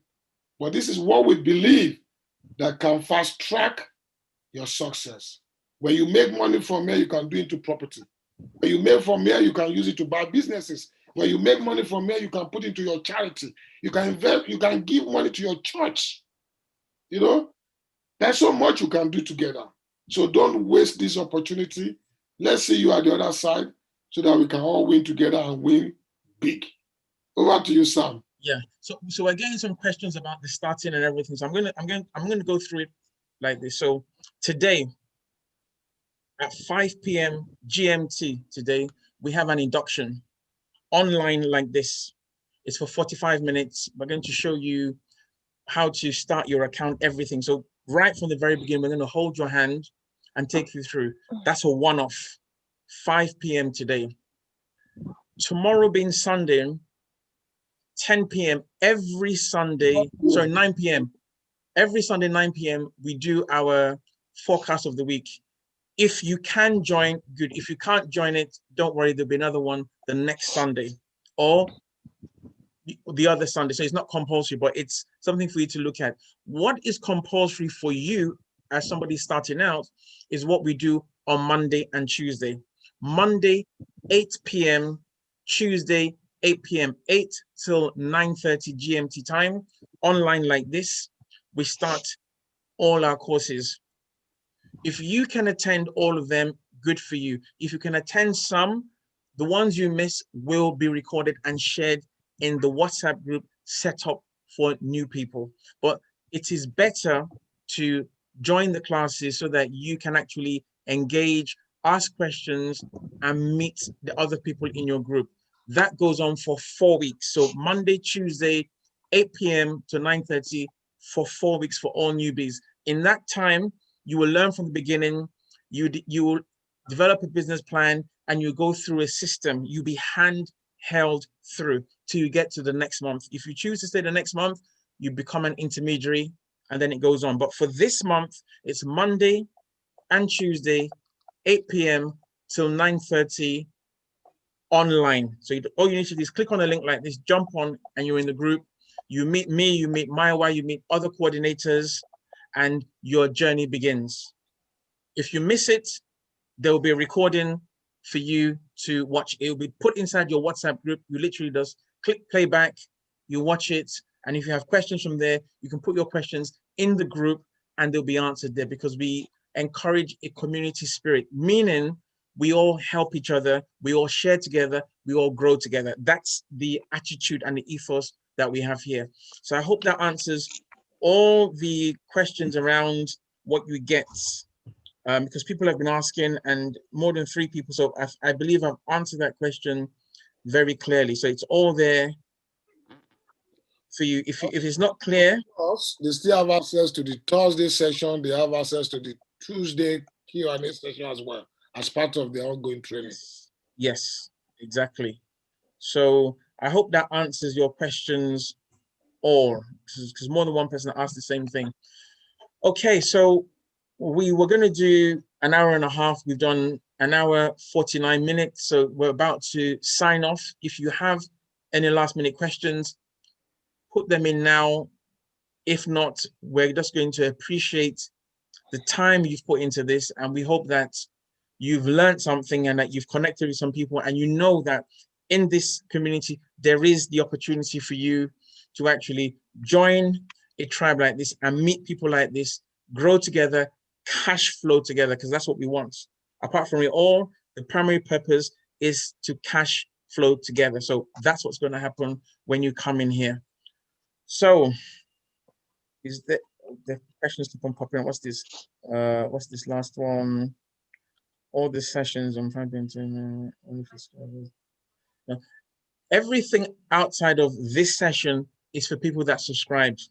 but this is what we believe that can fast track your success. When you make money from here, you can do it into property. When you make from here, you can use it to buy businesses. When you make money from here, you can put it into your charity. You can invest, you can give money to your church. You know, there's so much you can do together. So don't waste this opportunity. Let's see you at the other side so that we can all win together and win big. Over to you, Sam. Yeah. So we're getting some questions about the starting and everything. So I'm gonna go through it like this. So today at 5 p.m. GMT today, we have an induction online like this. It's for 45 minutes. We're going to show you how to start your account, everything. So right from the very beginning, we're going to hold your hand and take you through. That's a one-off, 5 p.m. today. Tomorrow being Sunday, 10 p.m. every Sunday, sorry, 9 p.m. Every Sunday, 9 p.m., we do our forecast of the week. If you can join, good. If you can't join it, don't worry, there'll be another one the next Sunday or the other Sunday. So it's not compulsory, but it's something for you to look at. What is compulsory for you as somebody starting out is what we do on Monday and Tuesday. Monday, 8 p.m., Tuesday, 8 p.m., 8 till 9:30 GMT time, online like this. We start all our courses. If you can attend all of them, good for you. If you can attend some, the ones you miss will be recorded and shared in the WhatsApp group set up for new people. But it is better to join the classes so that you can actually engage, ask questions, and meet the other people in your group. That goes on for 4 weeks. So Monday, Tuesday, 8 p.m. to 9:30 for 4 weeks for all newbies. In that time, you will learn from the beginning, you will develop a business plan, and you go through a system. You'll be hand-held through till you get to the next month. If you choose to stay the next month, you become an intermediary, and then it goes on. But for this month, it's Monday and Tuesday, 8 p.m. till 9:30 online. So all you need to do is click on a link like this, jump on, and you're in the group. You meet me, you meet Maiwa, you meet other coordinators, and your journey begins. If you miss it, there will be a recording for you to watch. It will be put inside your WhatsApp group. You literally just click playback, you watch it, and if you have questions from there, you can put your questions in the group and they'll be answered there, because we encourage a community spirit, meaning we all help each other, we all share together, we all grow together. That's the attitude and the ethos that we have here. So I hope that answers all the questions around what you get, because people have been asking, and more than 3 people. So I believe I've answered that question very clearly. So it's all there for you. If it's not clear, they still have access to the Thursday session. They have access to the Tuesday Q&A session as well, as part of their ongoing training. Yes, exactly. So I hope that answers your questions all, because more than one person asked the same thing. Okay, so we were going to do an hour and a half. We've done an hour, 49 minutes. So we're about to sign off. If you have any last minute questions, put them in now. If not, we're just going to appreciate the time you've put into this. And we hope that you've learned something and that you've connected with some people, and you know that in this community, there is the opportunity for you to actually join a tribe like this and meet people like this, grow together, cash flow together, because that's what we want. Apart from it all, the primary purpose is to cash flow together. So that's what's going to happen when you come in here. So is the questions keep on popping up? What's this last one? All the sessions I'm trying to everything outside of this session is for people that subscribed.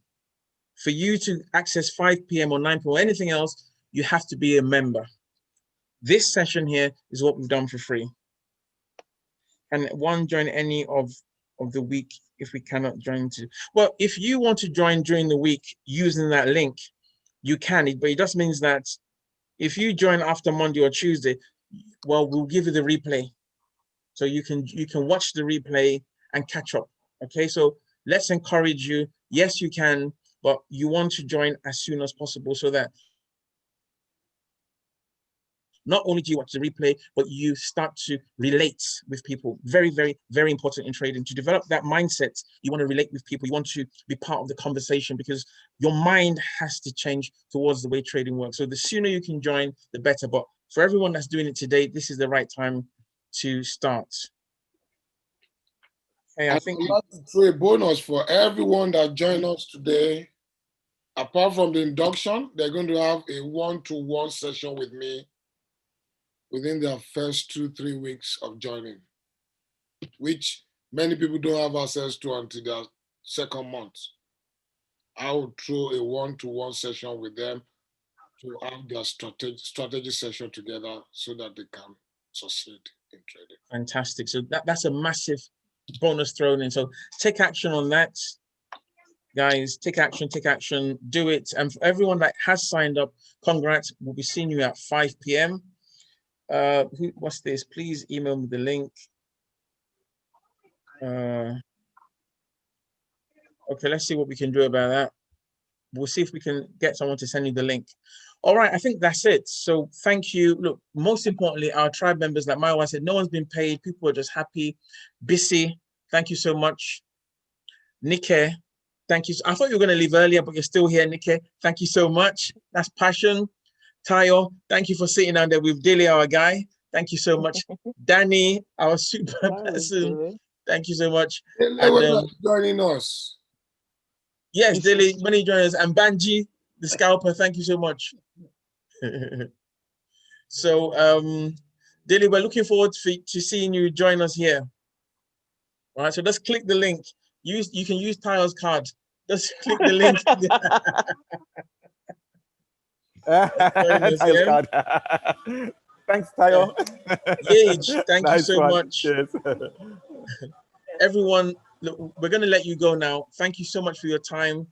For you to access 5 p.m. or 9 p.m. or anything else, you have to be a member. This session here is what we've done for free. And one join any of the week if we cannot join to. Well, if you want to join during the week using that link, you can, but it just means that if you join after Monday or Tuesday, well, we'll give you the replay. So you can watch the replay and catch up. Okay, so let's encourage you. Yes, you can, but you want to join as soon as possible so that not only do you watch the replay, but you start to relate with people. Very, very, very important in trading. To develop that mindset, you want to relate with people. You want to be part of the conversation because your mind has to change towards the way trading works. So the sooner you can join, the better. But for everyone that's doing it today, this is the right time to start. Hey, I think I'd like to throw a bonus for everyone that joined us today. Apart from the induction, they're going to have a one-to-one session with me within their first 2-3 weeks of joining, which many people don't have access to until their second month. I will throw a one-to-one session with them to have their strategy session together so that they can succeed in trading. Fantastic. So that's a massive bonus thrown in. So take action on that. Guys, take action, do it. And for everyone that has signed up, congrats. We'll be seeing you at 5 p.m. What's this? Please email me the link. Okay, let's see what we can do about that. We'll see if we can get someone to send you the link. All right, I think that's it. So thank you. Look, most importantly, our tribe members, like Maiwa said, no one's been paid. People are just happy. Busy, thank you so much. Nike, thank you. I thought you were going to leave earlier, but you're still here, Nike. Thank you so much. That's passion. Tayo, thank you for sitting down there with Dilly, our guy. Thank you so much. Danny, our super person. Thank you so much. And, joining us. Yes, Dilly, many joiners. And Banji, the scalper, thank you so much. So, Dilly, we're looking forward to seeing you join us here. All right, so just click the link. You can use Tayo's card. Just click the link. Tayo's card. Thanks, Tayo. Yage, thank you so much. Cheers. Everyone, look, we're going to let you go now. Thank you so much for your time.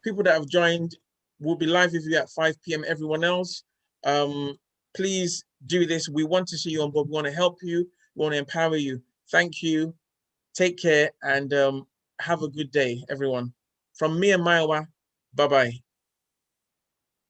People that have joined, will be live with you at 5 p.m. Everyone else, please do this. We want to see you on board. We want to help you. We want to empower you. Thank you. Take care and have a good day, everyone. From me and Maiwa, bye-bye.